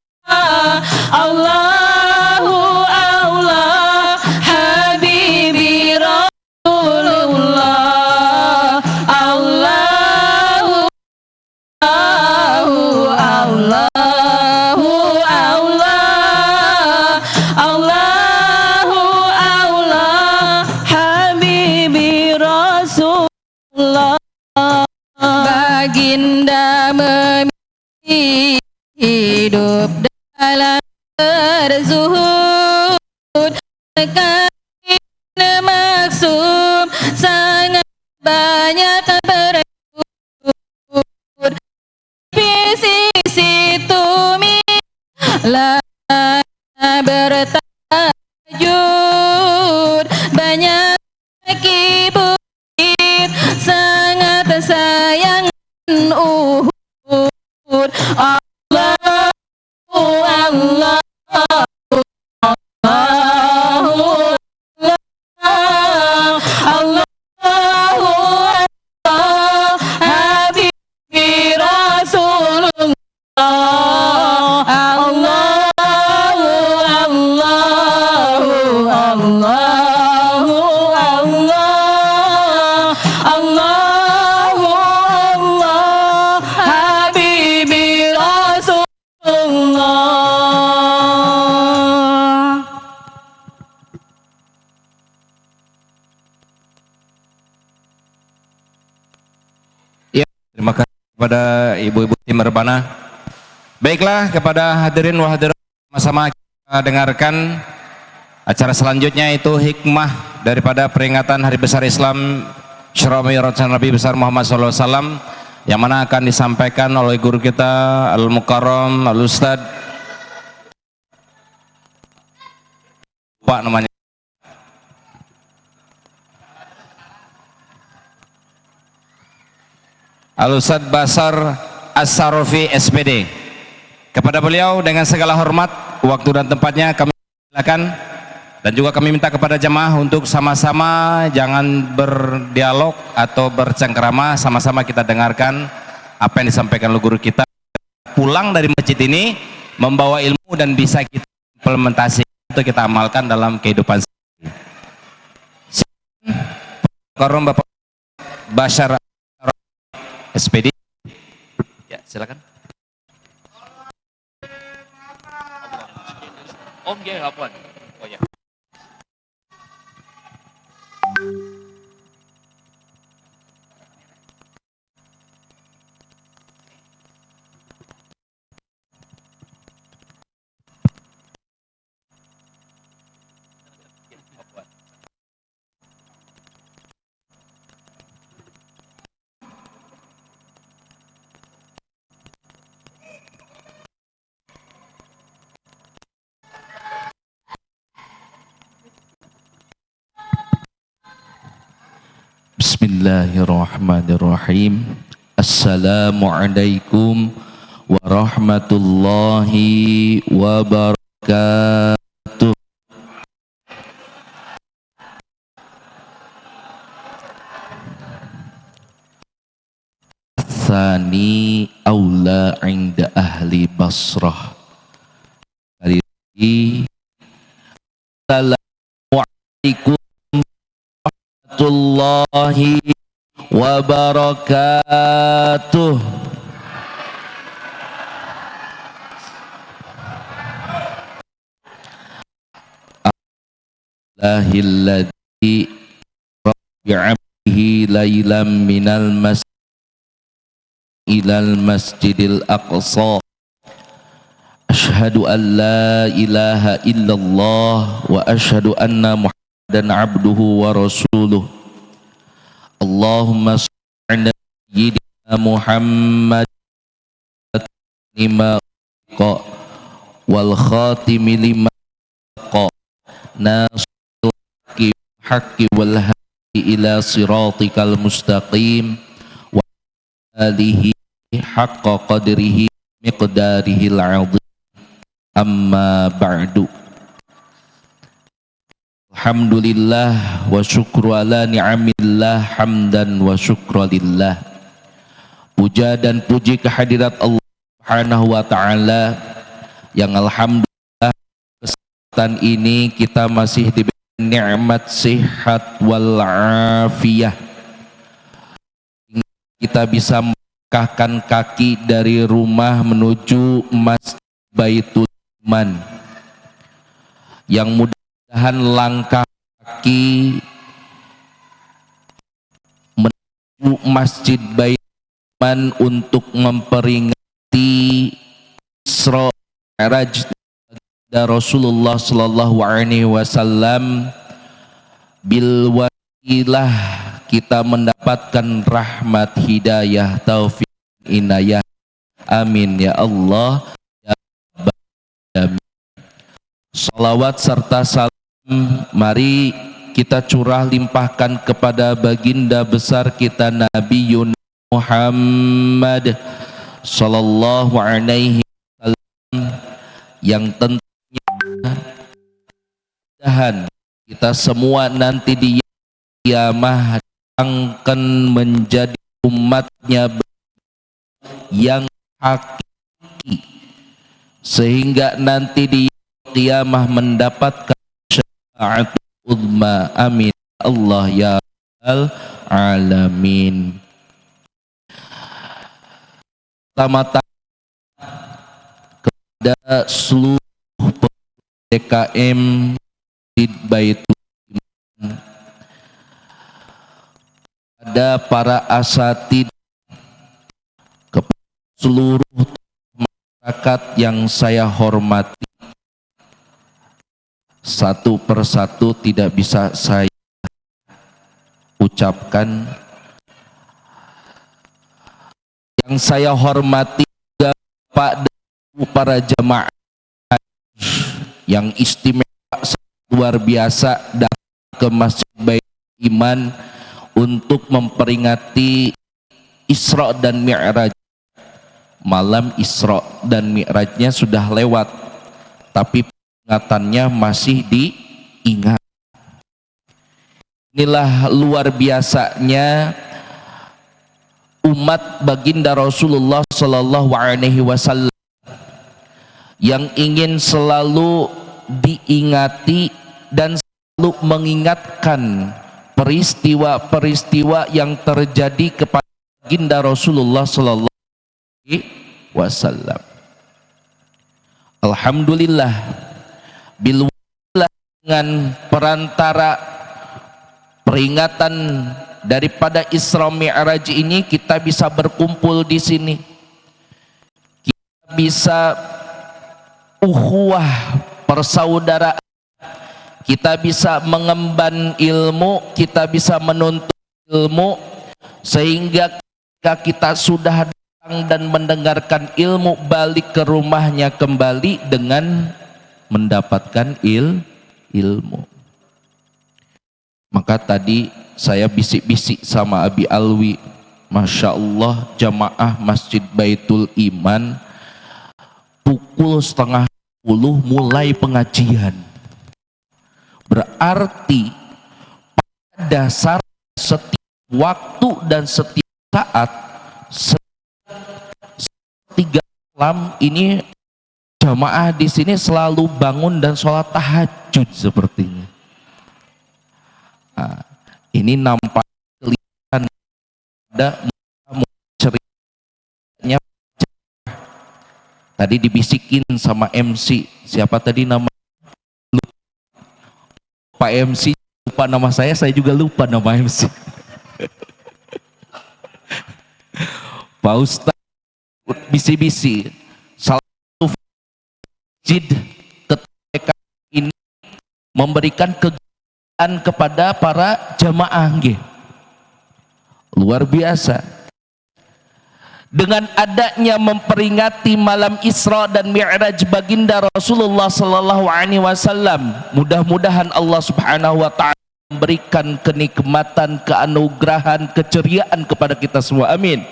Allahu Allah, Habibi Rasulullah. Allahu Allahu Allahu Allah, Allahu Allah, Habibi Rasulullah. Baginda memilih hidup dalam berzuhud, karena maksum sangat banyak bersyukur. Sisi tumi lah bertajud, banyak kibir sangat sayang Uhud. Allahu Allah, Allahu Allah, Allahu Allah, Habibi Rasulullah. Allahu Allahu Allahu Allah, Allahu Allah, Habibi Rasulullah. Ya, terima kasih kepada ibu-ibu tim Rebana. Baiklah, kepada hadirin wa hadirat, sama-sama kita dengarkan acara selanjutnya, itu hikmah daripada peringatan Hari Besar Islam Syara Mi'raj Nabi besar Muhammad SAW, yang mana akan disampaikan oleh guru kita Al-Mukarram Al-Ustad, Pak namanya, Al-Ustad Basar As-Sarofi SPD. Kepada beliau dengan segala hormat, waktu dan tempatnya kami silakan, dan juga kami minta kepada jemaah untuk sama-sama jangan berdialog atau bercengkrama, sama-sama kita dengarkan apa yang disampaikan oleh guru kita. Pulang dari masjid ini membawa ilmu dan bisa kita implementasi untuk kita amalkan dalam kehidupan sehari-hari. Bapak Bashar SPD. Silakan. Oh iya, apa? Oh ya. Bismillahirrahmanirrahim. Assalamualaikum warahmatullahi wabarakatuh. Tsani aula inda ahli Basrah. Assalamualaikum warahmatullahi wabarakatuh. Allahilladzi rabi'abihi laylam minal masjid ilal masjidil aqsa. Ashhadu an la ilaha illallah wa ashhadu anna muhammadan abduhu wa rasuluh. Allahumma shalli ala sayyidina Muhammad lima qa wal khatimi lima qa nasil haqqi wal hadi ila siratikal mustaqim wa alihi haqqa qadrihi miqdarihil azim. Amma ba'du. Alhamdulillah wa syukru ala ni'amillah hamdan wa syukralillah. Puja dan puji kehadirat Allah Subhanahu wa ta'ala yang alhamdulillah kesempatan ini kita masih diberi nikmat sehat wal afiyah. Kita bisa melangkahkan kaki dari rumah menuju Masjid Baitul Iman, yang mudah-mudahan langkah kaki menuju Masjid Baitul Iman untuk memperingati Isra Mi'raj Rasulullah sallallahu alaihi wasallam bil wasilah kita mendapatkan rahmat, hidayah, taufik, inayah. Amin ya Allah. Salawat serta salam mari kita curah limpahkan kepada baginda besar kita Nabi Muhammad sallallahu alaihi wasallam, yang tentunya kita semua nanti di kiamah akan menjadi umatnya yang hakiki, sehingga nanti di kiamah mendapatkan syafaat uzma. Amin Allah ya rabbal alamin. Pertama-tama kepada seluruh DKM di Baitul Iman, kepada para asatid, kepada seluruh masyarakat yang saya hormati, satu persatu tidak bisa saya ucapkan. Yang saya hormati juga Pak dan Ibu para jamaah yang istimewa luar biasa datang ke Masjid Baitul Iman untuk memperingati Isra dan Mi'raj. Malam Isra dan Mi'rajnya sudah lewat, tapi ingatannya masih diingat. Inilah luar biasanya umat baginda Rasulullah sallallahu alaihi wasallam yang ingin selalu diingati dan selalu mengingatkan peristiwa-peristiwa yang terjadi kepada baginda Rasulullah sallallahu alaihi wasallam. Alhamdulillah, bil dengan perantara peringatan daripada Isra Mi'raj ini kita bisa berkumpul di sini. Kita bisa ukhuwah persaudaraan. Kita bisa mengemban ilmu, kita bisa menuntut ilmu, sehingga ketika kita sudah datang dan mendengarkan ilmu, balik ke rumahnya kembali dengan mendapatkan ilmu. Maka tadi saya bisik-bisik sama Abi Alwi, Masya Allah, jamaah Masjid Baitul Iman pukul 9:30 mulai pengajian. Berarti pada dasar setiap waktu dan setiap saat, setiap 3 malam ini jamaah di sini selalu bangun dan sholat tahajud sepertinya. Nah, ini nampak kelihatan ada ceritanya. Tadi dibisikin sama MC, siapa tadi nama Pak MC, lupa nama saya juga lupa nama MC. Pak Ustadz bisi-bisi salah satu masjid ketika ini memberikan kegiatan kepada para jamaah, luar biasa. Dengan adanya memperingati malam Isra dan Mi'raj baginda Rasulullah sallallahu alaihi wasallam, mudah-mudahan Allah Subhanahu wa taala memberikan kenikmatan, keanugerahan, keceriaan kepada kita semua. Amin.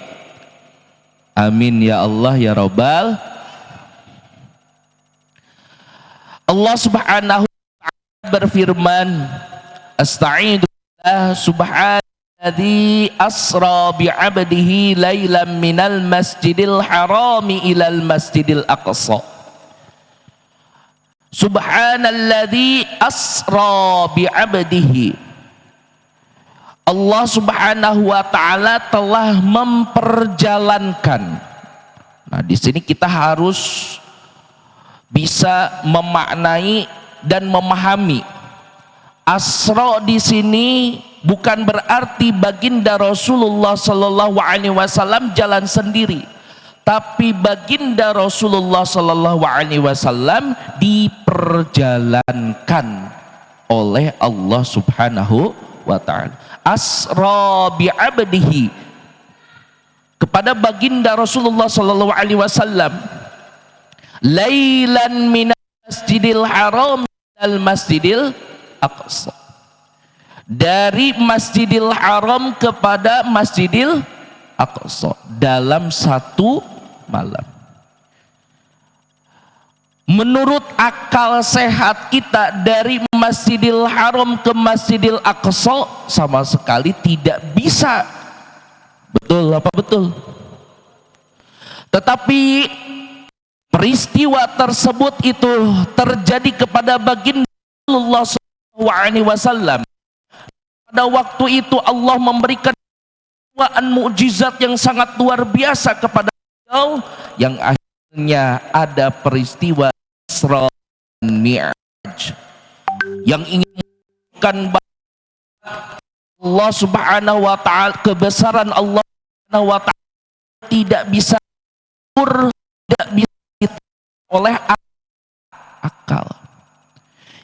Amin ya Allah ya Rabbal. Allah Subhanahu wa taala berfirman, Asta'idu billah subhanahu alladzi asra bi'abdihi lailan minal masjidil harami ilal masjidil aqsa. Subhanalladzi asra bi'abdihi. Allah Subhanahu wa taala telah memperjalankan. Nah, di sini kita harus bisa memaknai dan memahami. Asra di sini bukan berarti baginda Rasulullah sallallahu alaihi wasallam jalan sendiri, tapi baginda Rasulullah sallallahu alaihi wasallam diperjalankan oleh Allah Subhanahu wa taala. Asra bi 'abdihi, kepada baginda Rasulullah sallallahu alaihi wasallam, lailan minal masjidil haram al masjidil aqsa, dari Masjidil Haram kepada Masjidil Aqsa dalam satu malam. Menurut akal sehat kita, dari Masjidil Haram ke Masjidil Aqsa sama sekali tidak bisa. Betul apa betul? Tetapi peristiwa tersebut itu terjadi kepada baginda Rasulullah SAW. Pada waktu itu Allah memberikan mukjizat yang sangat luar biasa kepada beliau, yang akhirnya ada peristiwa Isra dan Mi'raj yang ingin menunjukkan Allah Subhanahu wa taala, kebesaran Allah Subhanahu wa taala tidak bisa tidak bisa oleh akal.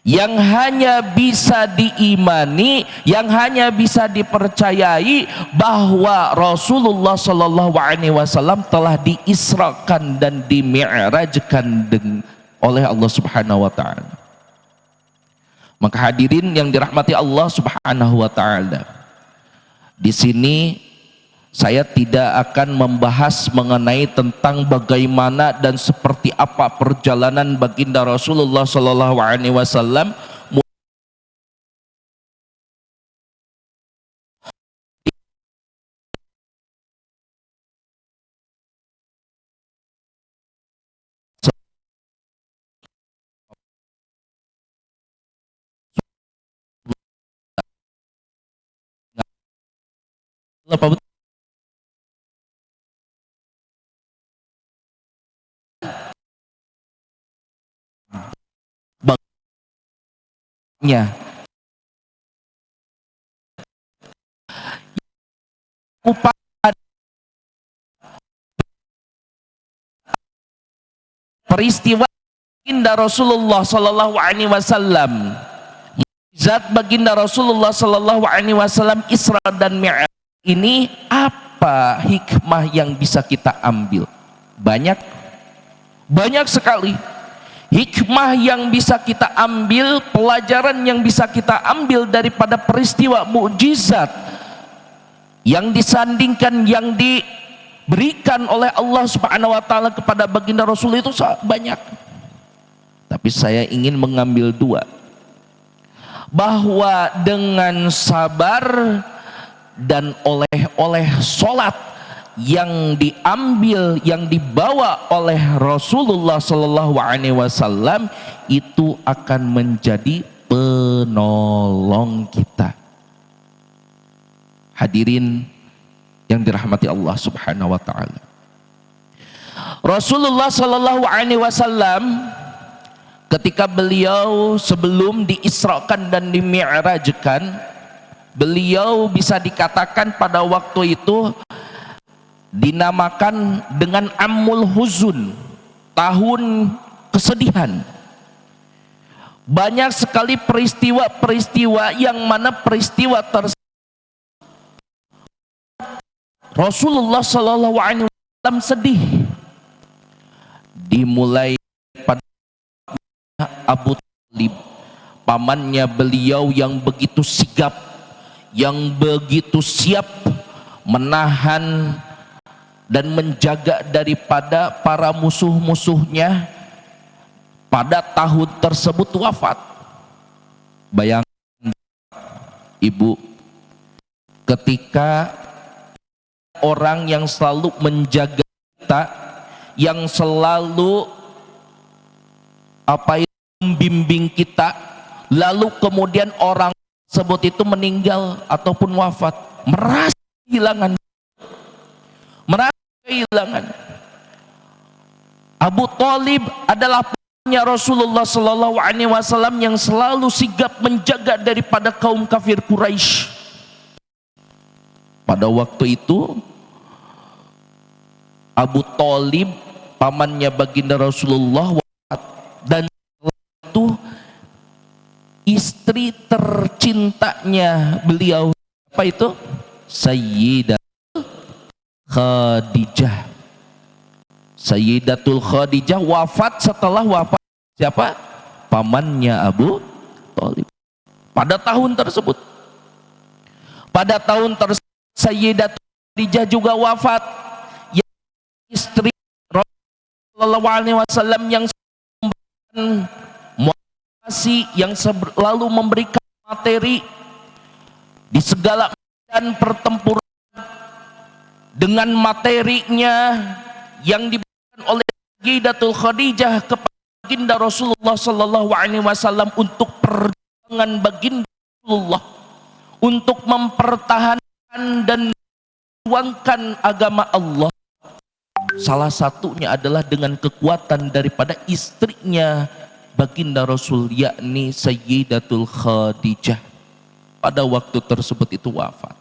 Yang hanya bisa diimani, yang hanya bisa dipercayai bahwa Rasulullah Shallallahu Alaihi Wasallam telah diisrakan dan dimi'rajkan oleh Allah Subhanahu Wa Taala. Maka hadirin yang dirahmati Allah Subhanahu Wa Taala, di sini saya tidak akan membahas mengenai tentang bagaimana dan seperti apa perjalanan baginda Rasulullah Sallallahu Alaihi Wasallam peristiwa baginda Rasulullah sallallahu alaihi wasallam, mukjizat baginda Rasulullah sallallahu alaihi wasallam Isra dan Mi'raj ini, apa hikmah yang bisa kita ambil? Banyak sekali hikmah yang bisa kita ambil, pelajaran yang bisa kita ambil daripada peristiwa mukjizat yang disandingkan, yang diberikan oleh Allah Subhanahu wa taala kepada baginda Rasul itu banyak. Tapi saya ingin mengambil dua, bahwa dengan sabar dan oleh sholat yang diambil, yang dibawa oleh Rasulullah Sallallahu Alaihi Wasallam itu akan menjadi penolong kita. Hadirin yang dirahmati Allah Subhanahu Wa Taala, Rasulullah Sallallahu Alaihi Wasallam ketika beliau sebelum diisrakan dan dimi'rajkan, beliau bisa dikatakan pada waktu itu dinamakan dengan Amul Huzun, tahun kesedihan. Banyak sekali peristiwa-peristiwa yang mana peristiwa tersebut Rasulullah Shallallahu Alaihi Wasallam sedih. Dimulai pada Abu Talib, pamannya beliau yang begitu sigap, yang begitu siap menahan dan menjaga daripada para musuh-musuhnya, pada tahun tersebut wafat. Bayangkan ibu, ketika orang yang selalu menjaga kita, yang selalu membimbing kita, lalu kemudian orang tersebut itu meninggal ataupun wafat, merasa kehilangan. Abu Talib adalah pamannya Rasulullah Sallallahu Alaihi Wasallam yang selalu sigap menjaga daripada kaum kafir Quraisy. Pada waktu itu Abu Talib, pamannya baginda Rasulullah, wafat, dan itu istri tercintanya beliau, apa itu? Sayyidatul Khadijah. Sayyidatul Khadijah wafat setelah wafat siapa? Pamannya Abu Talib. Pada tahun tersebut, Sayyidatul Khadijah juga wafat, yang istri Rasulullah SAW yang selalu memberikan materi di segala medan pertempuran. Dengan materinya yang diberikan oleh Sayyidatul Khadijah kepada baginda Rasulullah Sallallahu Alaihi Wasallam untuk perjuangan baginda Rasulullah untuk mempertahankan dan memperjuangkan agama Allah, salah satunya adalah dengan kekuatan daripada istrinya baginda Rasul, yakni Sayyidatul Khadijah. Pada waktu tersebut itu wafat.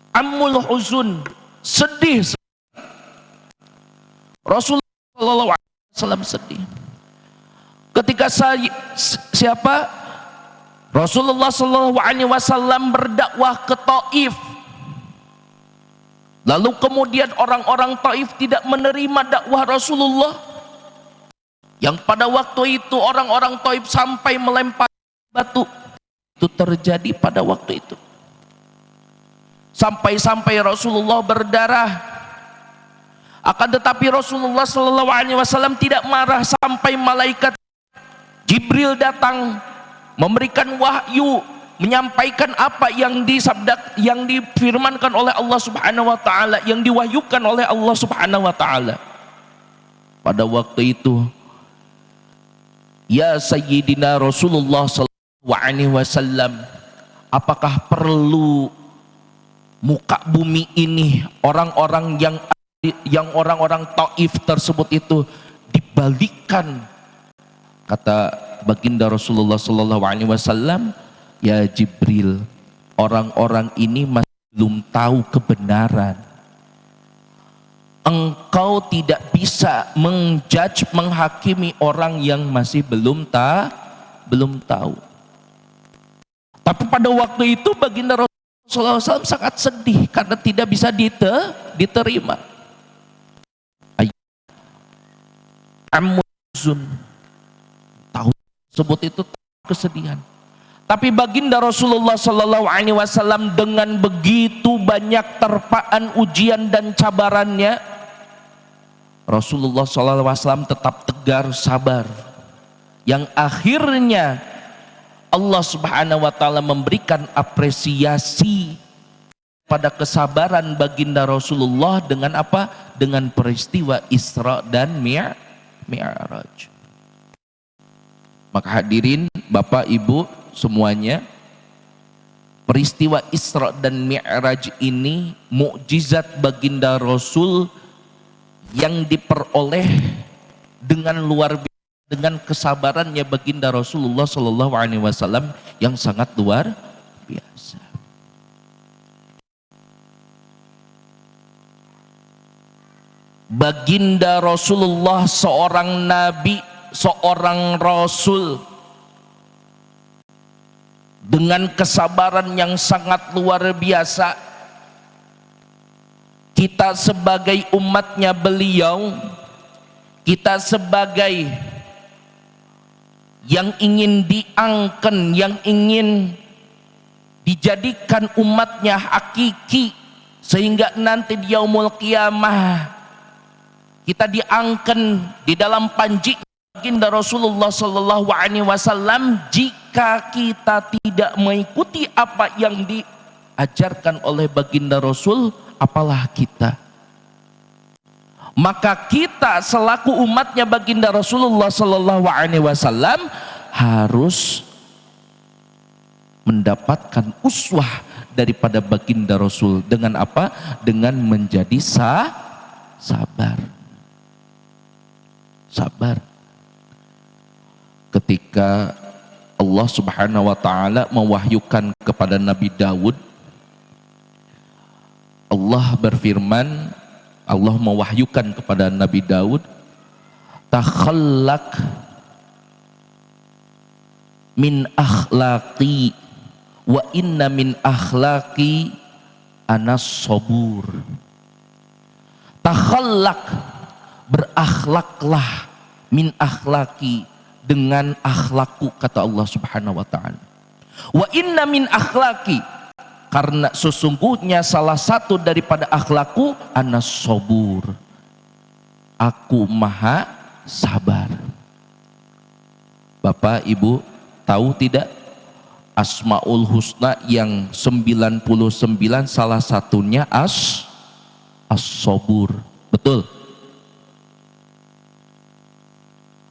Amul Huzun, sedih. Rasulullah Sallallahu Alaihi Wasallam sedih. Ketika Rasulullah Sallallahu Alaihi Wasallam berdakwah ke Taif, lalu kemudian orang-orang Taif tidak menerima dakwah Rasulullah, yang pada waktu itu orang-orang Taif sampai melempar batu. Itu terjadi pada waktu itu. Sampai-sampai Rasulullah berdarah. Akan tetapi Rasulullah Sallallahu Alaihi Wasallam tidak marah sampai malaikat Jibril datang memberikan wahyu, menyampaikan apa yang difirmankan oleh Allah Subhanahu Wa Taala, yang diwahyukan oleh Allah Subhanahu Wa Taala. Pada waktu itu, ya Sayyidina Rasulullah Sallallahu Alaihi Wasallam, apakah perlu muka bumi ini orang-orang orang-orang Taif tersebut itu dibalikkan? Kata baginda Rasulullah sallallahu alaihi wasallam, ya Jibril, orang-orang ini masih belum tahu kebenaran. Engkau tidak bisa menjudge, menghakimi orang yang masih belum tahu. Tapi pada waktu itu baginda Rasulullah SAW sangat sedih karena tidak bisa diterima. Amuzun, tahu sebut itu kesedihan. Tapi baginda Rasulullah Sallallahu Alaihi Wasallam dengan begitu banyak terpaan ujian dan cabarannya, Rasulullah Sallallahu Alaihi Wasallam tetap tegar, sabar. Yang akhirnya Allah Subhanahu Wa Taala memberikan apresiasi pada kesabaran baginda Rasulullah dengan apa? Dengan peristiwa Isra dan Mi'raj. Maka hadirin Bapak Ibu semuanya, peristiwa Isra dan Mi'raj ini mukjizat baginda Rasul yang diperoleh dengan luar biasa, dengan kesabarannya baginda Rasulullah Sallallahu Alaihi Wasallam yang sangat luar biasa. Baginda Rasulullah seorang nabi, seorang rasul dengan kesabaran yang sangat luar biasa. Kita sebagai umatnya beliau, kita sebagai yang ingin diangkat, yang ingin dijadikan umatnya hakiki, sehingga nanti di yaumul qiyamah kita diangkat di dalam panji baginda Rasulullah Sallallahu Alaihi Wasallam. Jika kita tidak mengikuti apa yang diajarkan oleh baginda Rasul, apalah kita? Maka kita selaku umatnya baginda Rasulullah Sallallahu Alaihi Wasallam harus mendapatkan uswah daripada baginda Rasul dengan apa? Dengan menjadi sabar. Ketika Allah Subhanahu Wa Taala mewahyukan kepada Nabi Daud, Allah berfirman, Allah mewahyukan kepada Nabi Daud, takhallaq min akhlaqi wa inna min akhlaqi anas sabur. Takhallaq, berakhlaklah, min akhlaqi, dengan akhlakku, kata Allah Subhanahu Wa Taala. Wa inna min akhlaqi, karena sesungguhnya salah satu daripada akhlakku anas sabur, aku maha sabar. Bapak Ibu tahu tidak, Asmaul Husna yang 99 salah satunya as-sabur. Betul.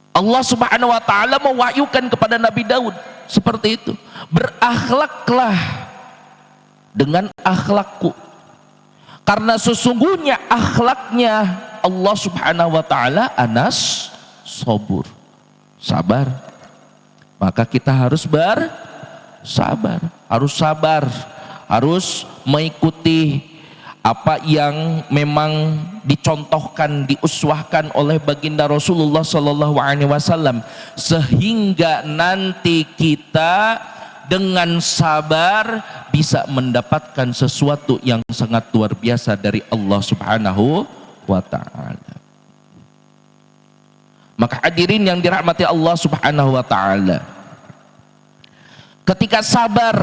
Allah Subhanahu Wa Taala mewahyukan kepada Nabi Daud seperti itu, berakhlaklah dengan akhlakku, karena sesungguhnya akhlaknya Allah Subhanahu Wa Taala anas sabur, sabar. Maka kita harus bersabar, harus sabar, harus mengikuti apa yang memang dicontohkan, diuswahkan oleh baginda Rasulullah Sallallahu Alaihi Wasallam, sehingga nanti kita dengan sabar bisa mendapatkan sesuatu yang sangat luar biasa dari Allah Subhanahu Wa Taala. Maka hadirin yang dirahmati Allah Subhanahu Wa Taala, ketika sabar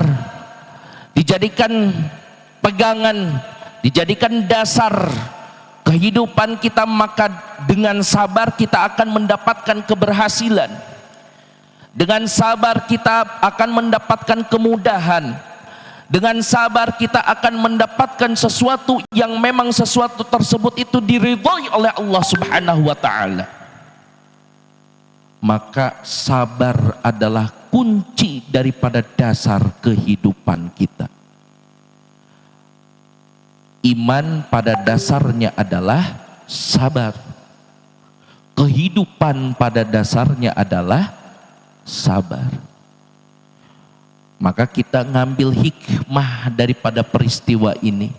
dijadikan pegangan, dijadikan dasar kehidupan kita, maka dengan sabar kita akan mendapatkan keberhasilan. Dengan sabar kita akan mendapatkan kemudahan. Dengan sabar kita akan mendapatkan sesuatu yang memang sesuatu tersebut itu diridhai oleh Allah Subhanahu Wa Taala. Maka sabar adalah kunci daripada dasar kehidupan kita. Iman pada dasarnya adalah sabar. Kehidupan pada dasarnya adalah sabar. Maka kita ngambil hikmah daripada peristiwa ini.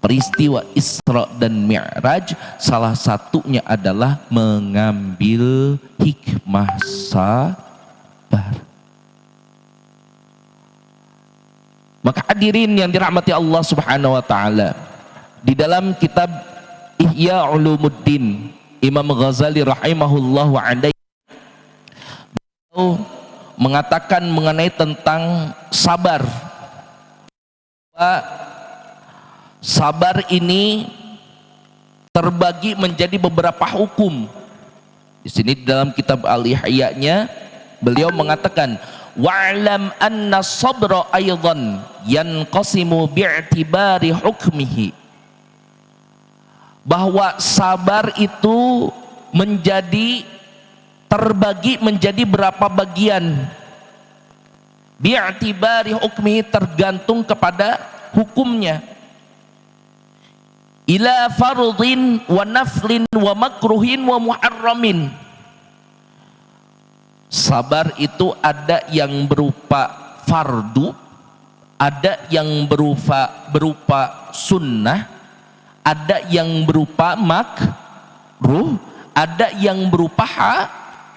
Peristiwa Isra dan Mi'raj salah satunya adalah mengambil hikmah sabar. Maka hadirin yang dirahmati Allah Subhanahu wa taala, di dalam kitab Ihya Ulumuddin Imam Ghazali rahimahullahu alaihi mengatakan mengenai tentang sabar. Sabar ini terbagi menjadi beberapa hukum. Di sini dalam kitab Al-Ihya-nya beliau mengatakan wa'lam anna sabra aydan yanqasimu bi'tibari hukmihi, bahwa sabar itu terbagi menjadi berapa bagian. Bi'tibari hukmihi, tergantung kepada hukumnya. Ila fardhin wa naflin wa makruhin wa muharramin. Sabar itu ada yang berupa fardu, ada yang berupa sunnah, ada yang berupa makruh, ada yang berupa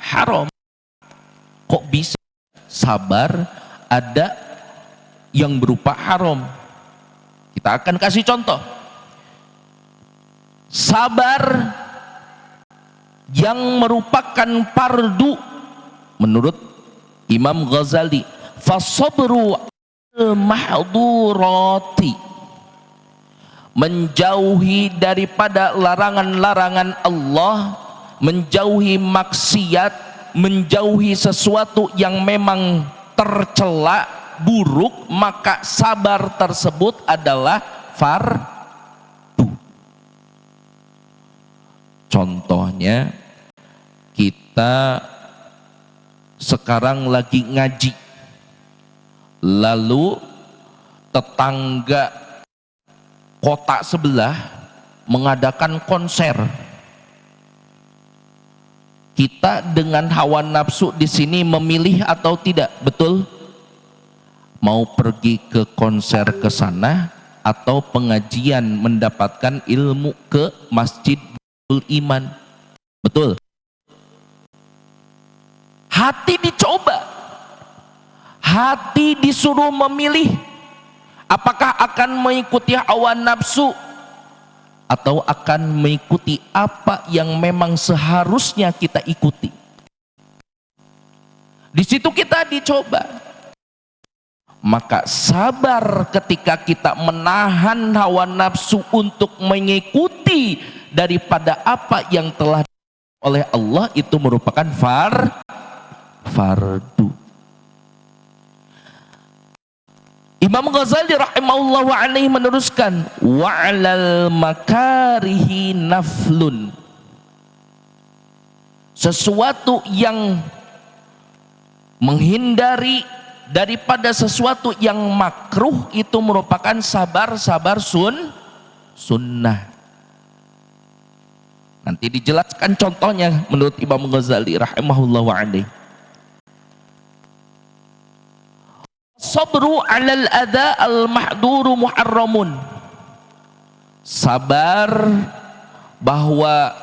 haram. Kok bisa sabar ada yang berupa haram? Kita akan kasih contoh. Sabar yang merupakan fardu menurut Imam Ghazali, fasabru al-mahdurati, menjauhi daripada larangan-larangan Allah, menjauhi maksiat, menjauhi sesuatu yang memang tercela, buruk, maka sabar tersebut adalah fardu. Contohnya, kita sekarang lagi ngaji, lalu tetangga kota sebelah mengadakan konser. Kita dengan hawa nafsu di sini memilih atau tidak, betul? Mau pergi ke konser ke sana atau pengajian mendapatkan ilmu ke masjid iman, betul? Hati dicoba, hati disuruh memilih, apakah akan mengikuti hawa nafsu atau akan mengikuti apa yang memang seharusnya kita ikuti. Di situ kita dicoba. Maka sabar ketika kita menahan hawa nafsu untuk mengikuti daripada apa yang telah oleh Allah, itu merupakan fardu. Imam Ghazali rahimahullahu alaihi meneruskan wa'alal makarihi naflun, sesuatu yang menghindari daripada sesuatu yang makruh itu merupakan sabar sunnah. Nanti dijelaskan contohnya menurut Imam Ghazali rahimahullahu alaihi. Sabru alal adha al mahduru muharramun, sabar bahwa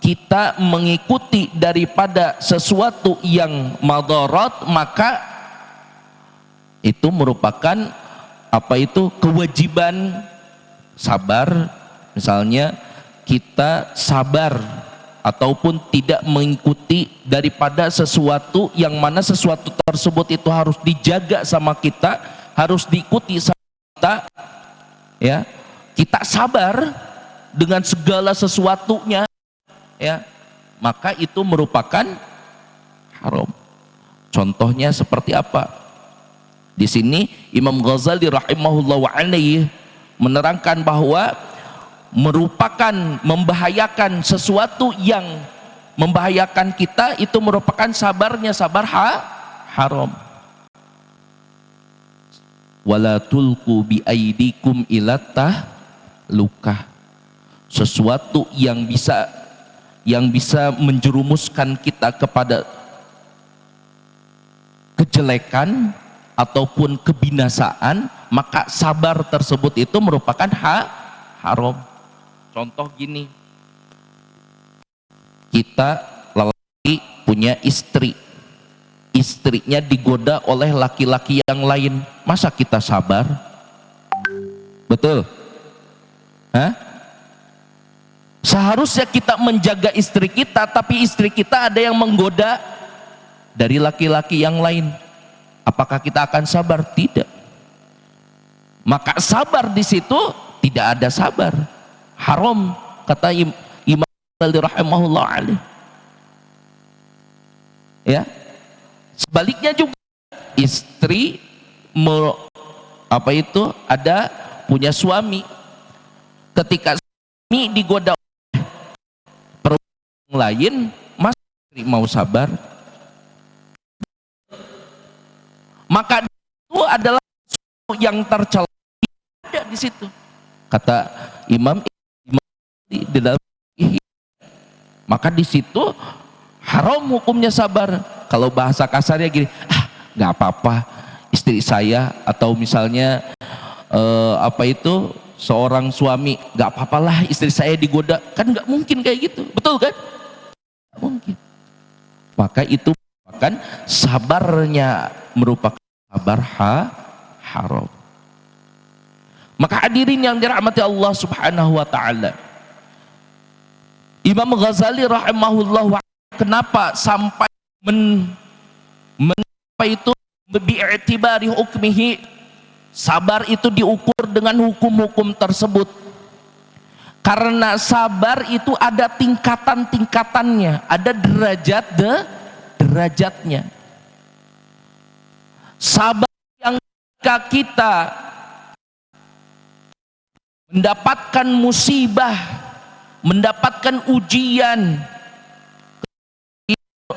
kita mengikuti daripada sesuatu yang madarat, maka itu merupakan apa itu kewajiban sabar. Misalnya kita sabar ataupun tidak mengikuti daripada sesuatu yang mana sesuatu tersebut itu harus dijaga sama kita, harus diikuti sama kita, ya. Kita sabar dengan segala sesuatunya, ya, maka itu merupakan haram. Contohnya seperti apa? Di sini Imam Ghazali rahimahullahu alaihi menerangkan bahwa merupakan membahayakan sesuatu yang membahayakan kita, itu merupakan sabarnya sabar haram. Wala tulqu bi aidikum ila tahluka, sesuatu yang bisa menjerumuskan kita kepada kejelekan ataupun kebinasaan, maka sabar tersebut itu merupakan haram. Contoh gini, kita lelaki punya istri, istrinya digoda oleh laki-laki yang lain, masa kita sabar? Betul? Hah? Seharusnya kita menjaga istri kita, tapi istri kita ada yang menggoda dari laki-laki yang lain. Apakah kita akan sabar? Tidak. Maka sabar di situ tidak ada sabar, haram, kata Imam Ghazali rahimahullah alaih. Ya, sebaliknya juga istri ada punya suami, ketika suami digoda oleh perempuan lain, mas istri mau sabar? Maka itu adalah yang tercela, ada di situ, kata Imam di dalam. Maka di situ haram hukumnya sabar. Kalau bahasa kasarnya gini, nggak apa-apa istri saya, atau misalnya seorang suami, nggak apa-apalah istri saya digoda, kan nggak mungkin kayak gitu, betul kan? Nggak mungkin. Maka itu merupakan sabarnya, merupakan sabar haram. Maka hadirin yang dirahmati Allah Subhanahu wa taala, Imam Ghazali rahimahullah, kenapa sampai bi'tibari hukmihi, sabar itu diukur dengan hukum-hukum tersebut? Karena sabar itu ada tingkatan-tingkatannya, ada derajatnya. Sabar yang ketika kita mendapatkan musibah, mendapatkan ujian,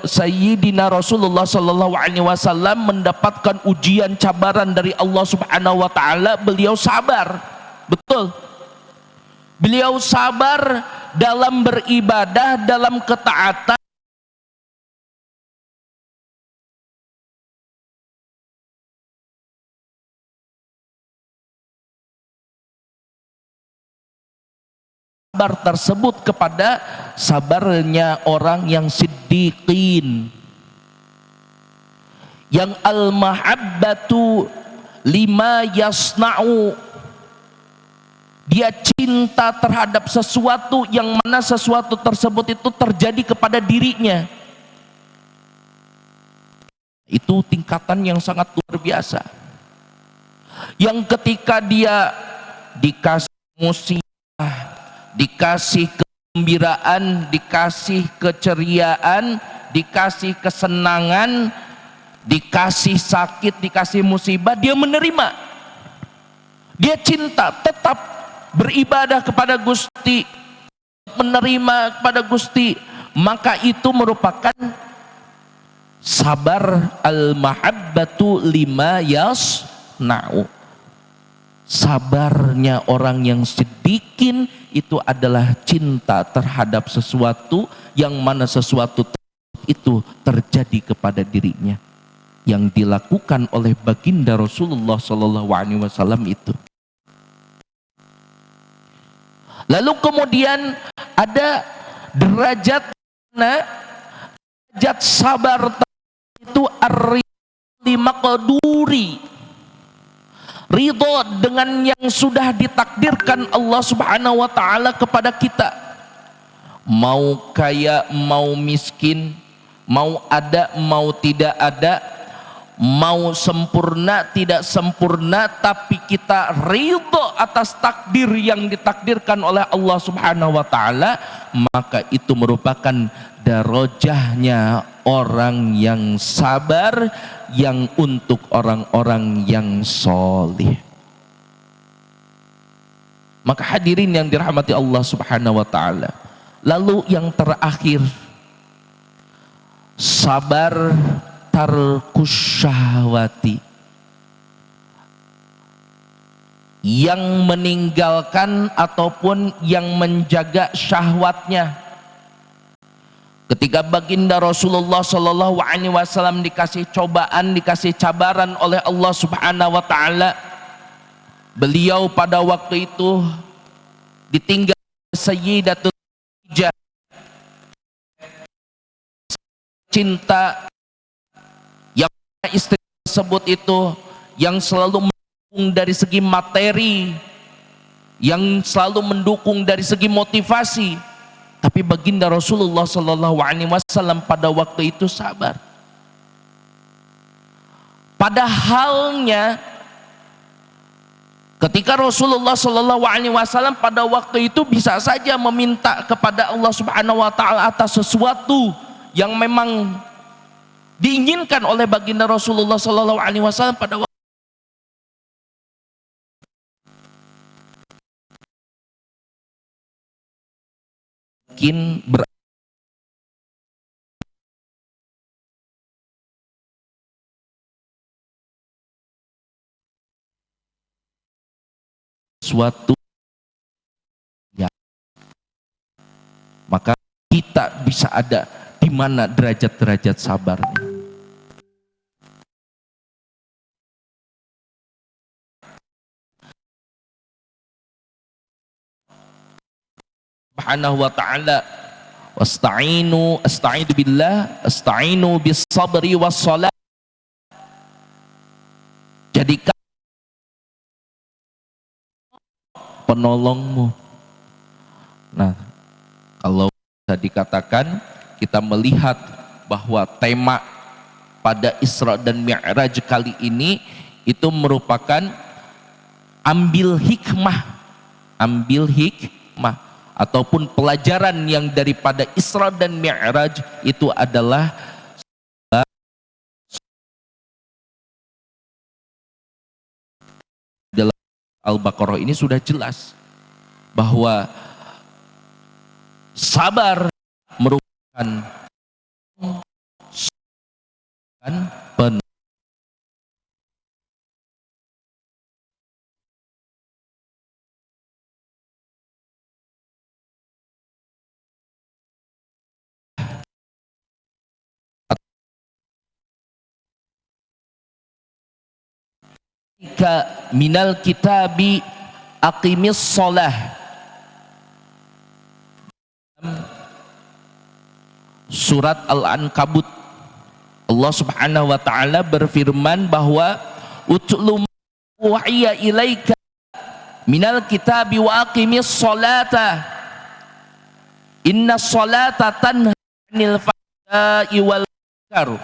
Sayyidina Rasulullah sallallahu alaihi wasallam mendapatkan ujian, cabaran dari Allah Subhanahu wa taala, beliau sabar. Betul. Beliau sabar dalam beribadah, dalam ketaatan, sabar tersebut kepada sabarnya orang yang siddiqin, yang al-mahabbatu lima yasna'u, dia cinta terhadap sesuatu yang mana sesuatu tersebut itu terjadi kepada dirinya. Itu tingkatan yang sangat luar biasa, yang ketika dia dikasih musibah, dikasih kegembiraan, dikasih keceriaan, dikasih kesenangan, dikasih sakit, dikasih musibah, dia menerima, dia cinta, tetap beribadah kepada Gusti, menerima kepada Gusti. Maka itu merupakan sabar al-mahabbatu lima yasna'u. Sabarnya orang yang sedikit itu adalah cinta terhadap sesuatu yang mana sesuatu itu terjadi kepada dirinya, yang dilakukan oleh baginda Rasulullah sallallahu alaihi wasallam itu. Lalu kemudian ada derajat sabar itu ar-ridha maqduri, ridho dengan yang sudah ditakdirkan Allah Subhanahu wa taala kepada kita. Mau kaya, mau miskin, mau ada, mau tidak ada, mau sempurna, tidak sempurna, tapi kita ridho atas takdir yang ditakdirkan oleh Allah Subhanahu wa taala, maka itu merupakan darajahnya orang yang sabar, yang untuk orang-orang yang soleh. Maka hadirin yang dirahmati Allah Subhanahu wa taala, lalu yang terakhir, sabar tarkus syahwati, yang meninggalkan ataupun yang menjaga syahwatnya. Ketika baginda Rasulullah Shallallahu Alaihi Wasallam dikasih cobaan, dikasih cabaran oleh Allah Subhanahu Wa Taala, beliau pada waktu itu ditinggal Sayyidatul Khadijah, cinta yang istri tersebut itu yang selalu mendukung dari segi materi, yang selalu mendukung dari segi motivasi. Tapi baginda Rasulullah Sallallahu Alaihi Wasallam pada waktu itu sabar. Padahalnya ketika Rasulullah Sallallahu Alaihi Wasallam pada waktu itu bisa saja meminta kepada Allah Subhanahu Wa Taala atas sesuatu yang memang diinginkan oleh baginda Rasulullah Sallallahu Alaihi Wasallam pada waktu mungkin suatu ya, maka kita bisa ada di mana derajat-derajat sabarnya. Subhanahu wa ta'ala, wasta'inu billah, asta'inu bis sabri was salat. Jadikan penolongmu. Nah, kalau bisa dikatakan kita melihat bahwa tema pada Isra dan Mi'raj kali ini itu merupakan ambil hikmah ataupun pelajaran yang daripada Isra dan Mi'raj itu adalah dalam Al-Baqarah ini sudah jelas bahwa sabar merupakan penuh. Minal kitabi aqimis shalah, surat Al-Ankabut, Allah Subhanahu wa taala berfirman bahwa utlu wahiya ilaika minal kitabi wa aqimis sholata inna sholata tanha 'anil fahsya'i wal munkar.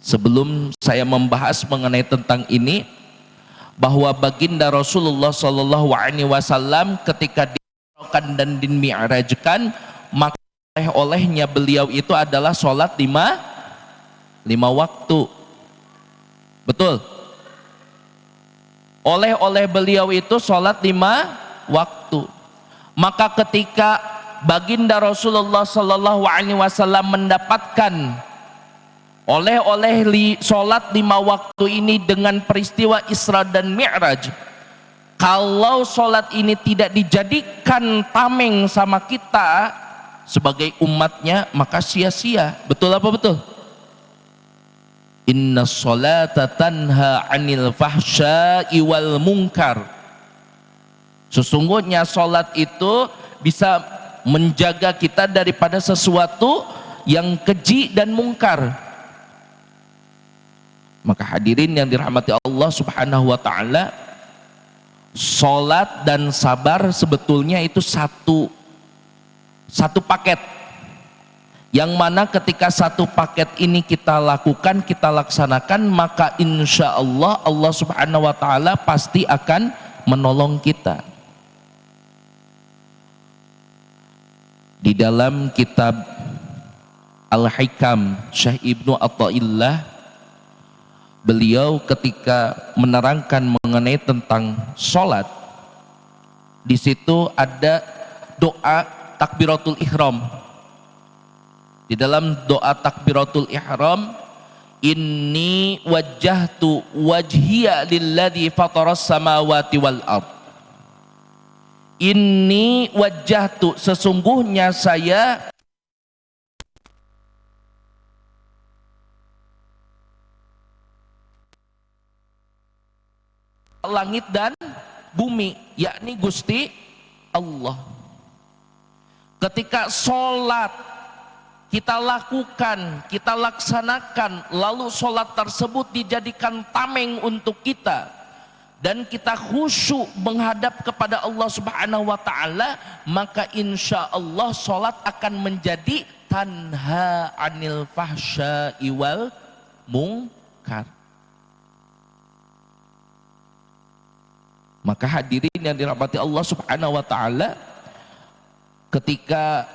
Sebelum saya membahas mengenai tentang ini, bahwa baginda Rasulullah Shallallahu Alaihi Wasallam ketika diisrakan dan dimi'rajkan, maka olehnya beliau itu adalah sholat lima waktu. Betul? Oleh beliau itu sholat 5 waktu. Maka ketika baginda Rasulullah Shallallahu Alaihi Wasallam mendapatkan oleh sholat 5 waktu ini dengan peristiwa Isra dan Mi'raj, kalau sholat ini tidak dijadikan tameng sama kita sebagai umatnya, maka sia-sia. Betul apa betul? Inna sholata tanha 'anil fahsya'i wal munkar. Sesungguhnya sholat itu bisa menjaga kita daripada sesuatu yang keji dan mungkar. Maka hadirin yang dirahmati Allah Subhanahu wa taala, salat dan sabar sebetulnya itu satu paket, yang mana ketika satu paket ini kita lakukan, kita laksanakan, maka insya Allah Allah Subhanahu wa taala pasti akan menolong kita. Di dalam kitab Al-Hikam Syekh Ibnu Athaillah, beliau ketika menerangkan mengenai tentang sholat, di situ ada doa takbiratul ihram. Di dalam doa takbiratul ihram, inni wajjahtu wajhiya lilladzi fataras samawati wal ard, Inni wajjahtu, sesungguhnya saya langit dan bumi, yakni Gusti Allah. Ketika sholat kita lakukan, kita laksanakan, lalu sholat tersebut dijadikan tameng untuk kita, dan kita khusyuk menghadap kepada Allah Subhanahu wa Ta'ala, maka insya Allah sholat akan menjadi tanha anil fahsya'i wal munkar. Maka hadirin yang dirahmati Allah Subhanahu wa Ta'ala, ketika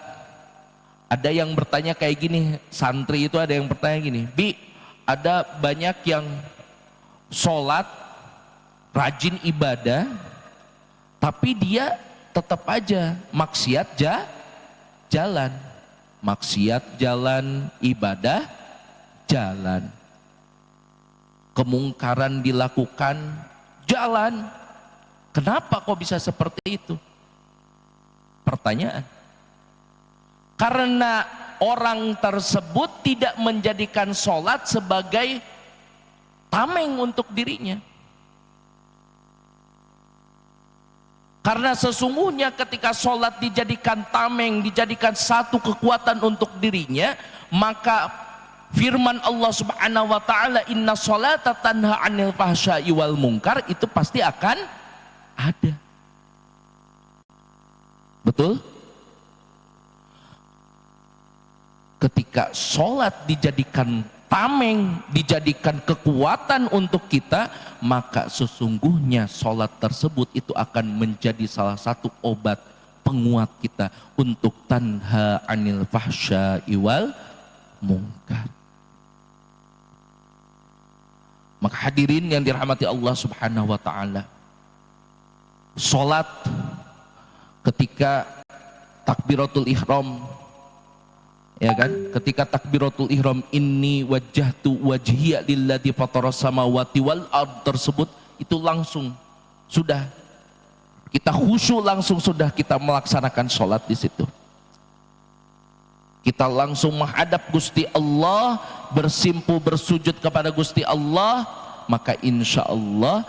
ada yang bertanya kayak gini, santri itu ada yang bertanya gini, Bi, ada banyak yang sholat, rajin ibadah, tapi dia tetap aja maksiat jalan, maksiat jalan, ibadah jalan, kemungkaran dilakukan jalan. Kenapa kok bisa seperti itu? Pertanyaan. Karena orang tersebut tidak menjadikan sholat sebagai tameng untuk dirinya. Karena sesungguhnya ketika sholat dijadikan tameng, dijadikan satu kekuatan untuk dirinya, maka firman Allah Subhanahu wa Ta'ala, inna sholata tanha anil fahsya'i wal munkar, itu pasti akan ada. Betul? Ketika sholat dijadikan tameng, dijadikan kekuatan untuk kita, maka sesungguhnya sholat tersebut itu akan menjadi salah satu obat penguat kita untuk tanha anil fahsya'i wal munkar. Maka hadirin yang dirahmati Allah Subhanahu wa Ta'ala, sholat ketika takbiratul ihram, ya kan, ketika takbiratul ihram, inni wajjahtu wajhiya lilladzi fataras samawati wal ard tersebut, itu langsung sudah kita khusyuk, langsung sudah kita melaksanakan sholat di situ. Kita langsung menghadap Gusti Allah, bersimpu bersujud kepada Gusti Allah, maka insya Allah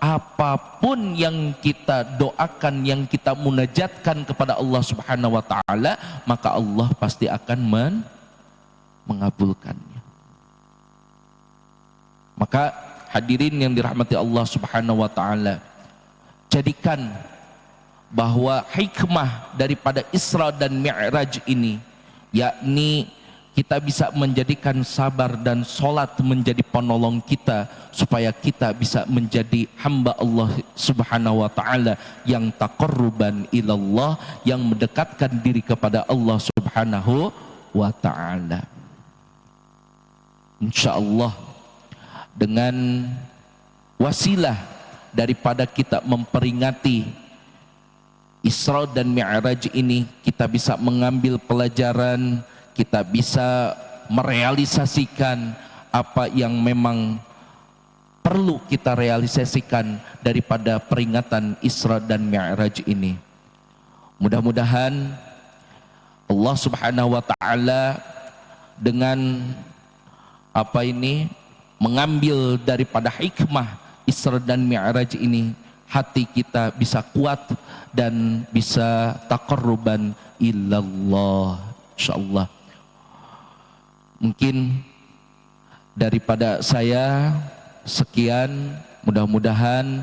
apapun yang kita doakan, yang kita munajatkan kepada Allah Subhanahu wa Ta'ala, maka Allah pasti akan mengabulkannya. Maka hadirin yang dirahmati Allah Subhanahu wa Ta'ala, jadikan bahwa hikmah daripada Isra dan Mi'raj ini, yakni kita bisa menjadikan sabar dan sholat menjadi penolong kita, supaya kita bisa menjadi hamba Allah Subhanahu wa Ta'ala yang taqarruban ilallah, yang mendekatkan diri kepada Allah Subhanahu wa Ta'ala. InsyaAllah dengan wasilah daripada kita memperingati Isra dan Mi'raj ini, kita bisa mengambil pelajaran, kita bisa merealisasikan apa yang memang perlu kita realisasikan daripada peringatan Isra dan Mi'raj ini. Mudah-mudahan Allah Subhanahu wa Ta'ala dengan mengambil daripada hikmah Isra dan Mi'raj ini, hati kita bisa kuat dan bisa taqarruban ilallah, insyaallah. Mungkin daripada saya sekian, mudah-mudahan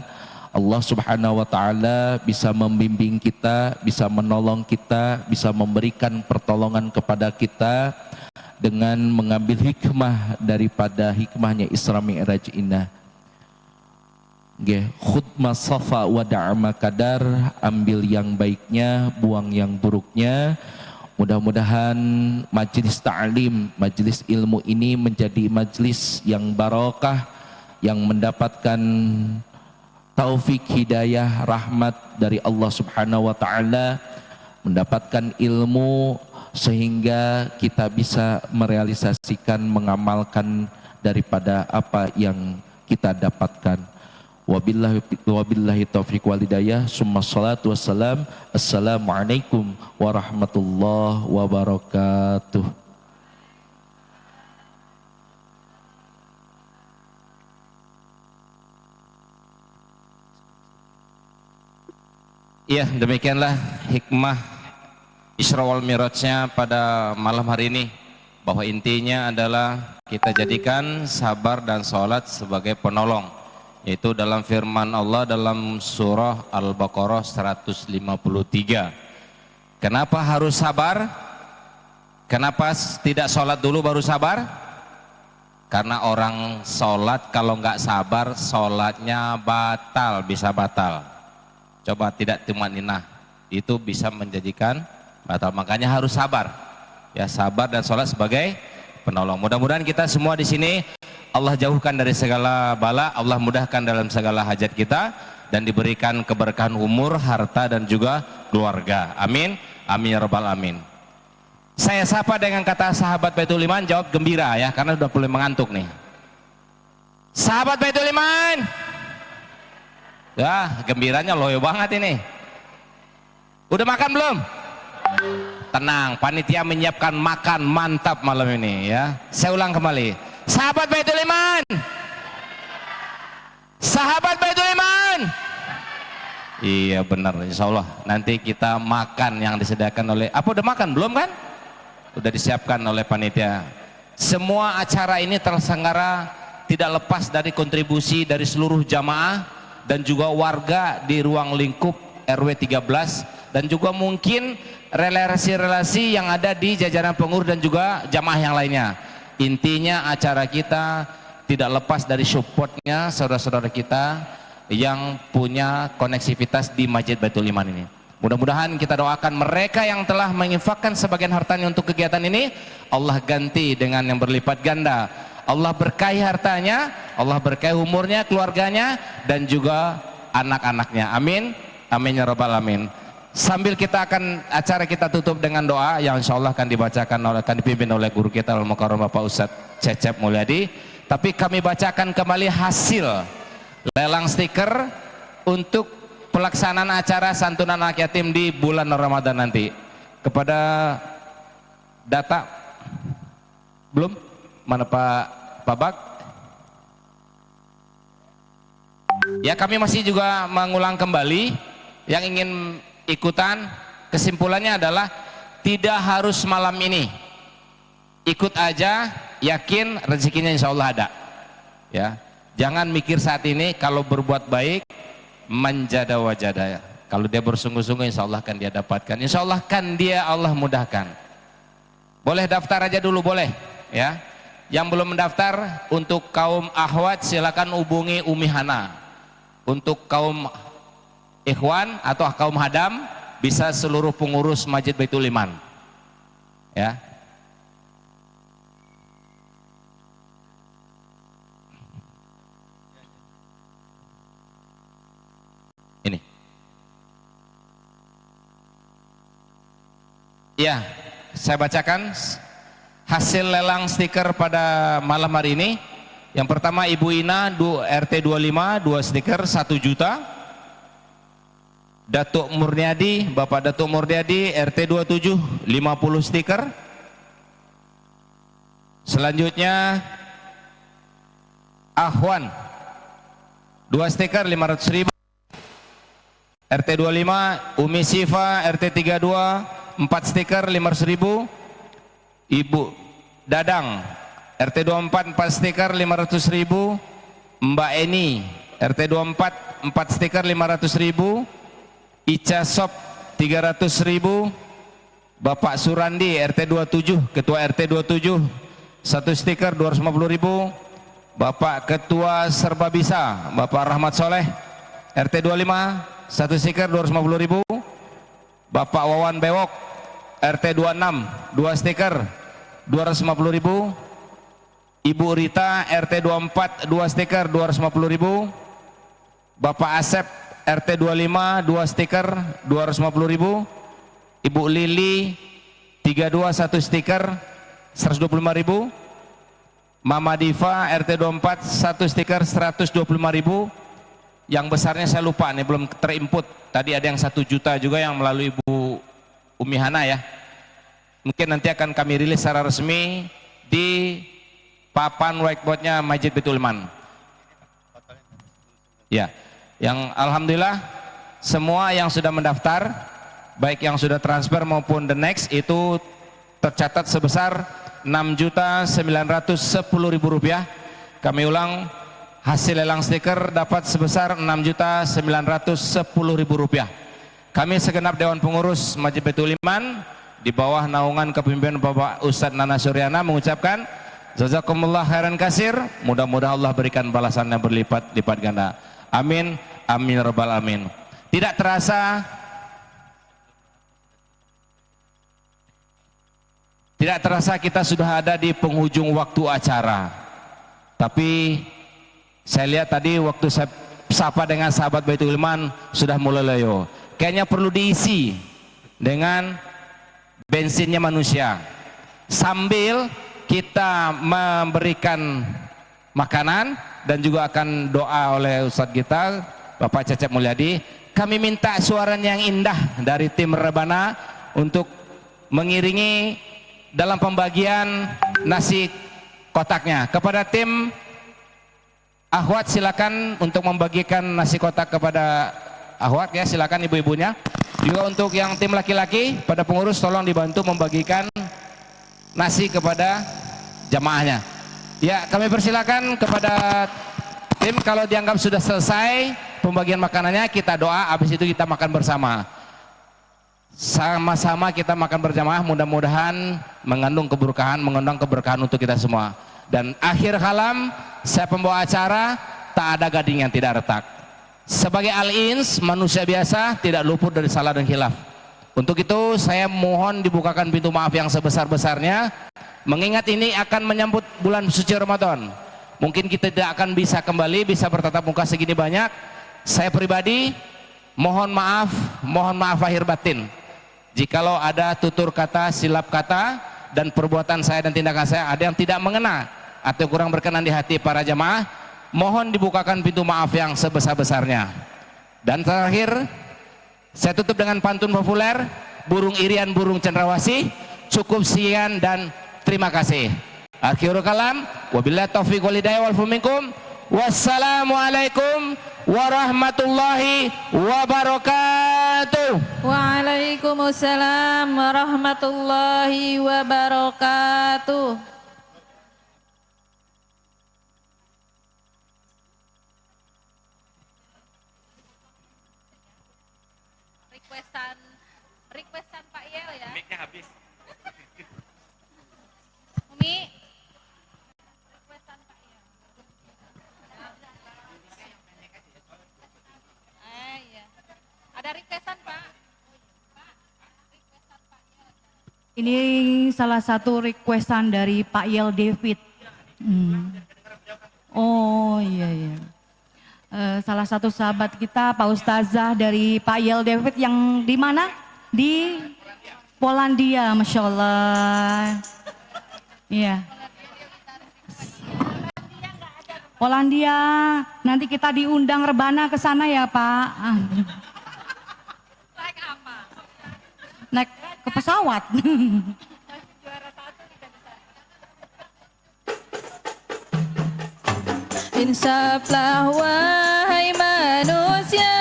Allah Subhanahu wa Ta'ala bisa membimbing kita, bisa menolong kita, bisa memberikan pertolongan kepada kita dengan mengambil hikmah daripada hikmahnya Isra Mi'raj ini. Khudh ma safa wa da'ma kadar, ambil yang baiknya, buang yang buruknya. Mudah-mudahan majelis ta'lim, majelis ilmu ini menjadi majelis yang barokah, yang mendapatkan taufik, hidayah, rahmat dari Allah Subhanahu wa Ta'ala, mendapatkan ilmu sehingga kita bisa merealisasikan, mengamalkan daripada apa yang kita dapatkan. Wabillahi taufiq wal hidayah. Summa salatu wassalam. Assalamualaikum warahmatullahi wabarakatuh. Iya, demikianlah hikmah Isra wal Mi'rajnya pada malam hari ini, bahwa intinya adalah kita jadikan sabar dan sholat sebagai penolong, yaitu dalam firman Allah dalam surah Al-Baqarah 153. Kenapa harus sabar? Kenapa tidak sholat dulu baru sabar? Karena orang sholat kalau nggak sabar, sholatnya batal, bisa batal. Coba tidak tumaninah, itu bisa menjadikan batal. Makanya harus sabar. Ya, sabar dan sholat sebagai penolong. Mudah-mudahan kita semua di sini Allah jauhkan dari segala bala, Allah mudahkan dalam segala hajat kita, dan diberikan keberkahan umur, harta, dan juga keluarga. Amin. Amin ya rabbal alamin. Saya sapa dengan kata sahabat Baitul Iman, jawab gembira ya, karena sudah mulai mengantuk nih. Sahabat Baitul Iman. Ya, gembiranya loyo banget ini. Udah makan belum? Tenang, panitia menyiapkan makan mantap malam ini ya. Saya ulang kembali. Sahabat Baitul Iman. Sahabat Baitul Iman. Iya benar, insya Allah nanti kita makan yang disediakan oleh, apa udah makan belum kan? Udah disiapkan oleh panitia. Semua acara ini terselenggara tidak lepas dari kontribusi dari seluruh jamaah dan juga warga di ruang lingkup RW 13, dan juga mungkin relasi-relasi yang ada di jajaran pengurus dan juga jamaah yang lainnya. Intinya acara kita tidak lepas dari supportnya saudara-saudara kita yang punya koneksivitas di Masjid Baitul Iman ini. Mudah-mudahan kita doakan mereka yang telah menginfakkan sebagian hartanya untuk kegiatan ini, Allah ganti dengan yang berlipat ganda. Allah berkahi hartanya, Allah berkahi umurnya, keluarganya, dan juga anak-anaknya. Amin. Amin ya rabbal alamin. Sambil kita acara kita tutup dengan doa yang insya Allah akan dipimpin oleh guru kita Al-Mukarram Bapak Ustadz Cecep Mulyadi. Tapi kami bacakan kembali hasil lelang stiker untuk pelaksanaan acara santunan anak yatim di bulan Ramadan nanti. Kepada data belum? Mana Pak Bak? Ya, kami masih juga mengulang kembali yang ingin ikutan. Kesimpulannya adalah tidak harus malam ini, ikut aja, yakin rezekinya insya Allah ada ya. Jangan mikir saat ini, kalau berbuat baik manjada wajada, kalau dia bersungguh-sungguh insya Allah kan dia dapatkan, insya Allah kan dia Allah mudahkan. Boleh daftar aja dulu, boleh ya. Yang belum mendaftar, untuk kaum akhwat silakan hubungi Umi Hana. Untuk kaum ikhwan atau kaum hadam bisa seluruh pengurus Masjid Baitul Iman ya. Ini ya, saya bacakan hasil lelang stiker pada malam hari ini. Yang pertama Ibu Ina RT 25 2 stiker 1 juta. Datuk Murniadi, Bapak Datuk Murniadi RT 27 50 stiker. Selanjutnya Ahwan 2 stiker 500.000. RT 25 Umi Sifa RT 32 4 stiker 500.000. Ibu Dadang RT 24 4 stiker 500.000. Mbak Eni RT 24 4 stiker 500.000. Ica Sop 300.000. Bapak Surandi RT 27 Ketua RT 27 1 stiker 250.000. Bapak Ketua Serba Bisa Bapak Rahmat Soleh RT 25 1 stiker 250.000. Bapak Wawan Bewok RT 26 2 stiker 250.000. Ibu Rita RT 24 2 stiker 250.000. Bapak Asep RT 25 2 stiker 250.000. Ibu Lili 32 1 stiker 125.000. Mama Diva RT 24 1 stiker 125.000. Yang besarnya saya lupa nih, belum terinput. Tadi ada yang 1 juta juga yang melalui Bu Umi Hana ya. Mungkin nanti akan kami rilis secara resmi di papan whiteboardnya Masjid Baitul Iman. Ya, yang alhamdulillah semua yang sudah mendaftar, baik yang sudah transfer maupun the next, itu tercatat sebesar Rp6.910.000. Kami ulang, hasil lelang stiker dapat sebesar Rp6.910.000. Kami segenap Dewan Pengurus Masjid Baitul Iman di bawah naungan kepemimpinan Bapak Ustadz Nana Suryana mengucapkan jazakumullah khairan kasir. Mudah-mudahan Allah berikan balasannya berlipat-lipat ganda. Amin, amin rabbal alamin. Tidak terasa kita sudah ada di penghujung waktu acara. Tapi saya lihat tadi waktu saya sapa dengan sahabat Baitul Iman sudah mulai loyo. Kayaknya perlu diisi dengan bensinnya manusia. Sambil kita memberikan makanan dan juga akan doa oleh Ustadz kita Bapak Cecep Mulyadi. Kami minta suaranya yang indah dari tim Rebana untuk mengiringi dalam pembagian nasi kotaknya. Kepada tim Ahwat silakan untuk membagikan nasi kotak kepada Ahwat ya, silakan ibu-ibunya. Juga untuk yang tim laki-laki pada pengurus tolong dibantu membagikan nasi kepada jamaahnya. Ya, kami persilakan kepada tim, kalau dianggap sudah selesai pembagian makanannya kita doa, habis itu kita makan bersama. Sama-sama kita makan berjamaah, mudah-mudahan mengandung keberkahan untuk kita semua. Dan akhir kalam, saya pembawa acara, tak ada gading yang tidak retak. Sebagai al-ins, manusia biasa tidak luput dari salah dan khilaf. Untuk itu saya mohon dibukakan pintu maaf yang sebesar-besarnya, mengingat ini akan menyambut bulan suci Ramadan. Mungkin kita tidak akan bisa kembali, bisa bertatap muka segini banyak. Saya pribadi mohon maaf lahir batin jikalau ada tutur kata, silap kata, dan perbuatan saya dan tindakan saya ada yang tidak mengena atau kurang berkenan di hati para jamaah. Mohon dibukakan pintu maaf yang sebesar-besarnya. Dan terakhir, saya tutup dengan pantun populer, burung irian burung cendrawasih. Cukup sekian dan terima kasih. Akhirul kalam, wabillahi taufiq wal hidayah wal minkum. Wassalamualaikum warahmatullahi wabarakatuh. Waalaikumsalam warahmatullahi wabarakatuh. Requestan Pak Yel ya. Mic-nya habis. Umi. Requestan Pak Yel. Iya. Ada requestan Pak. Ini salah satu requestan dari Pak Yel David. Oh iya. Salah satu sahabat kita, Pak Ustazah dari Pak Yel David yang di mana? Di Polandia, Masya Allah. Iya. Polandia, nanti kita diundang Rebana ke sana ya Pak. Naik apa? Naik ke pesawat. Insaflah wahai manusia,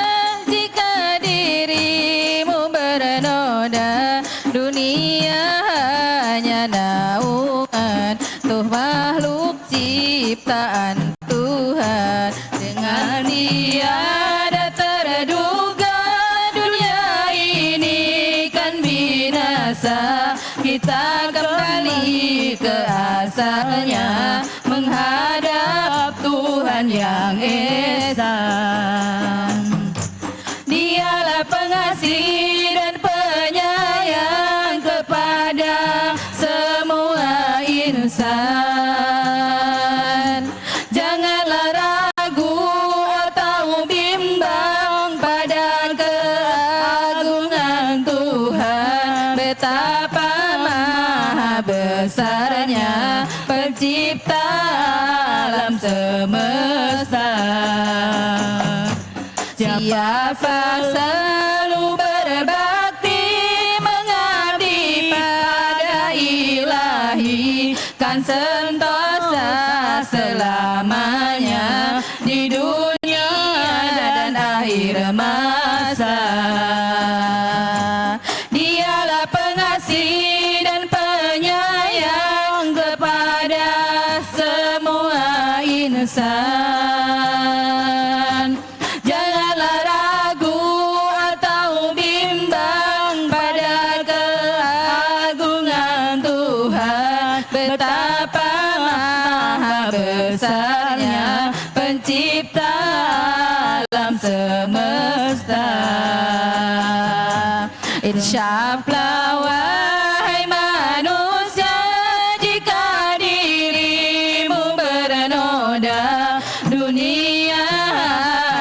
jika dirimu bernoda, dunia hanya naungan tuh makhluk ciptaan Tuhan. Dengan tiada terduga dunia ini kan binasa, kita kembali ke asalnya menghadap Tuhan yang esa. Dialah pengasih dan penyayang kepada semua insan. Janganlah ragu atau bimbang pada keagungan Tuhan. Betapa maha besarnya pencipta Siapa selalu berbakti mengabdi pada ilahi, kan sentosa selamanya di dunia dan akhir masa. Dialah pengasih dan penyayang kepada semua insan. Janganlah ragu atau bimbang pada keagungan Tuhan, betapa maha besarnya pencipta alam semesta. Insyaflah wahai manusia, jika dirimu bernoda, dunia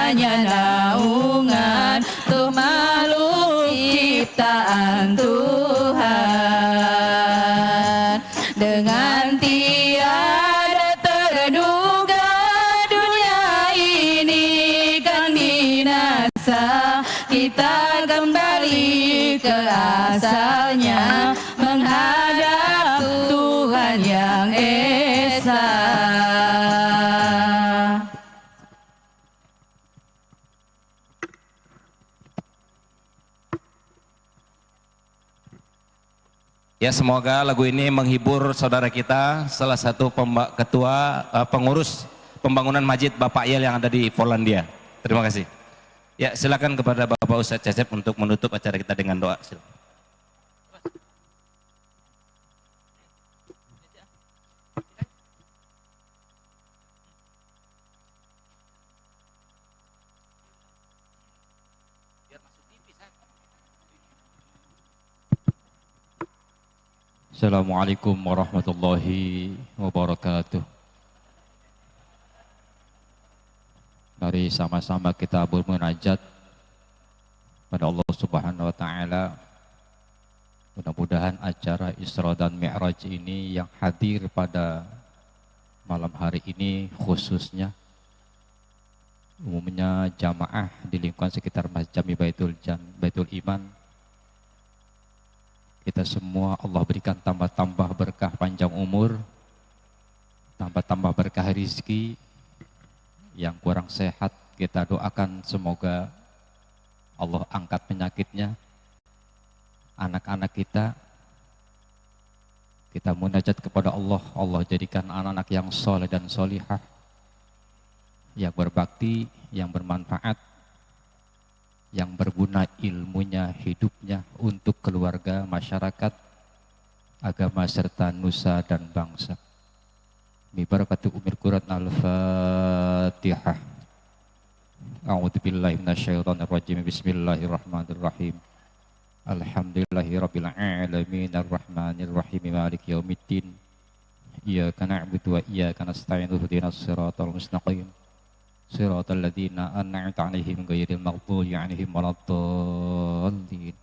hanya naungan tuh makhluk ciptaan Tuhan. Dengan tiada terduga dunia ini kan binasa, kita kembali ke asalnya menghadap Tuhan yang esa. Ya, semoga lagu ini menghibur saudara kita, salah satu pengurus pembangunan masjid Bapak Yel yang ada di Polandia. Terima kasih. Ya, silakan kepada Bapak Ustadz Cecep untuk menutup acara kita dengan doa. Silakan. Assalamualaikum warahmatullahi wabarakatuh. Mari sama-sama kita bermunajat pada Allah Subhanahu wa taala. Mudah-mudahan acara Isra dan Mi'raj ini yang hadir pada malam hari ini, khususnya umumnya jamaah di lingkungan sekitar Masjid Jami Baitul Iman, kita semua Allah berikan tambah-tambah berkah panjang umur, tambah-tambah berkah rizki. Yang kurang sehat kita doakan semoga Allah angkat penyakitnya. Anak-anak kita munajat kepada Allah, Allah jadikan anak-anak yang soleh dan solihah, yang berbakti, yang bermanfaat, yang berguna ilmunya, hidupnya untuk keluarga, masyarakat, agama serta nusa dan bangsa. Bi barakati umil Quran al-Fatihah. A'udzu billahi minasyaitonir rajim. Bismillahirrahmanirrahim. Alhamdulillahirabbil alamin arrahmanir rahim maliki yaumiddin. Iyyaka na'budu wa iyyaka nasta'in ihdinas siratal mustaqim. Siratal ladzina an'amta 'alaihim ghairil maghdubi 'alaihim waladdallin.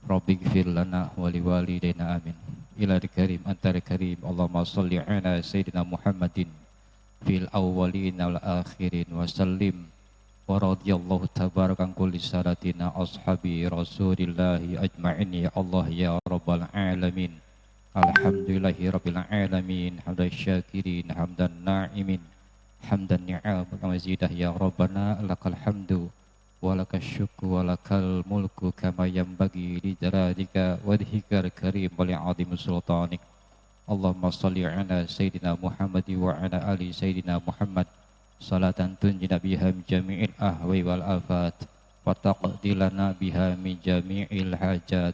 Rabbighfir lana wa liwalidayna amin. Ilahil karim antal karim. Allahumma shalli 'ala sayyidina Muhammadin fil awwalin wal akhirin wa sallim. Wa radiyallahu tabaraka an kulli sadatina ashabi rasulillahi ajma'in ya Allah ya rabbal alamin. Alhamdulillahi rabbil alamin. Hamdan syakirin, hamdan na'imin, hamdan ni'am mazidah ya rabbana lakal hamdu wa lakal syukru wa lakal mulku kama yanbaghi li jalalika wajhikal karim wa li'azim sultanik. Allahumma salli ala sayyidina Muhammad wa ala ali sayyidina Muhammad salatan tunjina biha min jami'il ahwai wal afat wa taqdilana biha min jami'il hajat,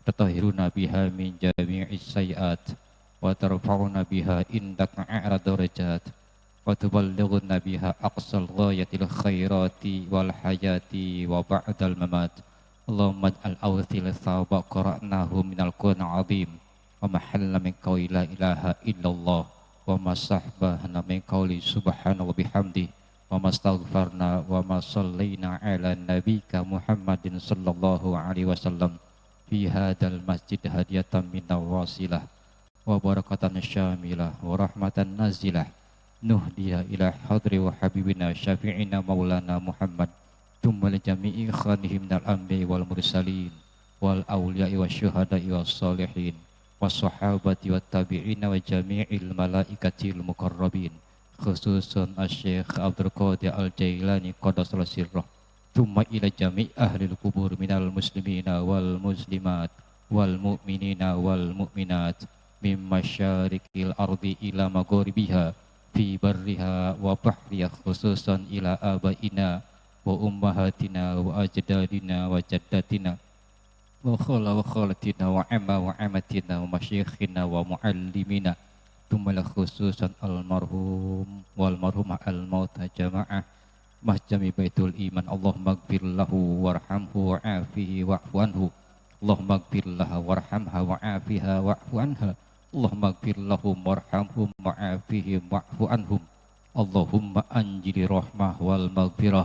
tatahhiruna biha min jami'is sayiat wa tarfa'una biha indaka a'la darajat wa tuballighuna biha aqsal ghayatil khairati wal hayati wa ba'dal mamat. Allahumma ij'al awthil thawba qara'nahu minal Qur'anil azim wa mahalla min qawli la ilaha illallah wa masahbahna min qawli subhanahu wa bihamdi wa mastaghfarna wa masallayna ala nabika Muhammadin sallallahu alaihi wasallam fi hadal masjid hadiyatan minna wasilah wa barakatan syamilah wa rahmatan nazilah nuhdiya ila hadri wa habibina syafi'ina maulana Muhammad ثم لجميع إخوانهم من الأنبياء والمرسلين والأولياء والشهداء والصالحين والصحابة والتابعين وجميع الملائكة المقربين خصوصا الشيخ عبد القادر الجيلاني قدس سره ثم إلى جميع أهل القبور من المسلمين والمسلمات والمؤمنين والمؤمنات من مشارق الأرض إلى مغاربها في برها وبحرها خصوصا إلى آبائنا وأمهاتنا وأجدادنا وجداتنا وخالتنا وعماتنا ومشايخنا ومعلمينا ثم خصوصا المرحوم والمرحومة الموتى جماعة محجم بيت الإيمان اللهم اغفر له وارحمه وعافه واعف عنه اللهم اغفر لها وارحمها وعافها واعف عنها اللهم اغفر لهم وارحمهم وعافهم واعف عنهم اللهم أنجل الرحمة والمغفرة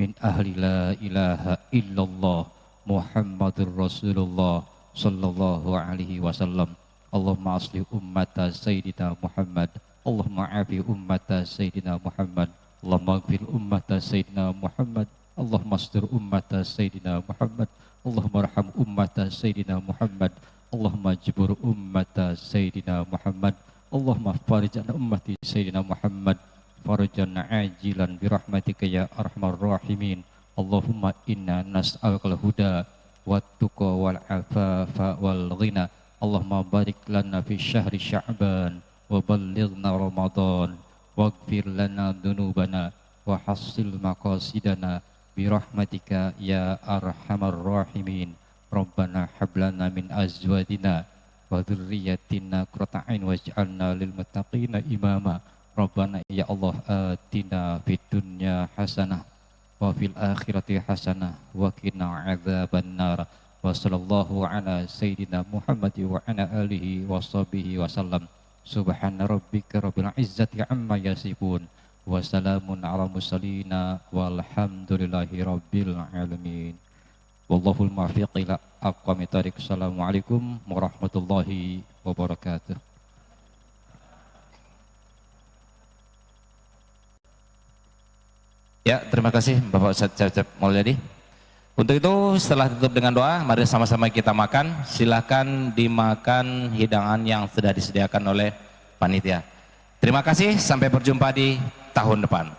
من أهل لا إله إلا الله محمد رسول الله صلى الله عليه وسلم اللهم أصلح أمة سيدنا محمد اللهم عافي أمة سيدنا محمد اللهم اغفر أمة سيدنا محمد اللهم استر أمة سيدنا محمد اللهم ارحم أمة سيدنا محمد اللهم اجبر أمة سيدنا محمد اللهم فرج عن أمة سيدنا محمد فرجا عاجلا برحمتك يا أرحم الراحمين اللهم إنا نسألك الهدى والتقى والعفاف والغنى اللهم بارك لنا في شهر شعبان وبلغنا رمضان واغفر لنا ذنوبنا وحصل مقاصدنا برحمتك يا أرحم الراحمين ربنا هب لنا من أزواجنا وذريتنا قرة أعين واجعلنا للمتقين إماما ربنا يا الله آتنا في الدنيا حسنة وفي الآخرة حسنة وقنا عذاب النار وصلى الله على سيدنا محمد وعلى آله وصحبه وسلم سبحان ربك رب العزة عما يصفون وسلام على المرسلين والحمد لله رب العالمين والله الموفق إلى أقوم الطريق. Assalamualaikum warahmatullahi wabarakatuh. Ya, terima kasih Bapak Ustadz Cecep Mulyadi. Untuk itu setelah tutup dengan doa, mari sama-sama kita makan. Silakan dimakan hidangan yang sudah disediakan oleh panitia. Terima kasih, sampai berjumpa di tahun depan.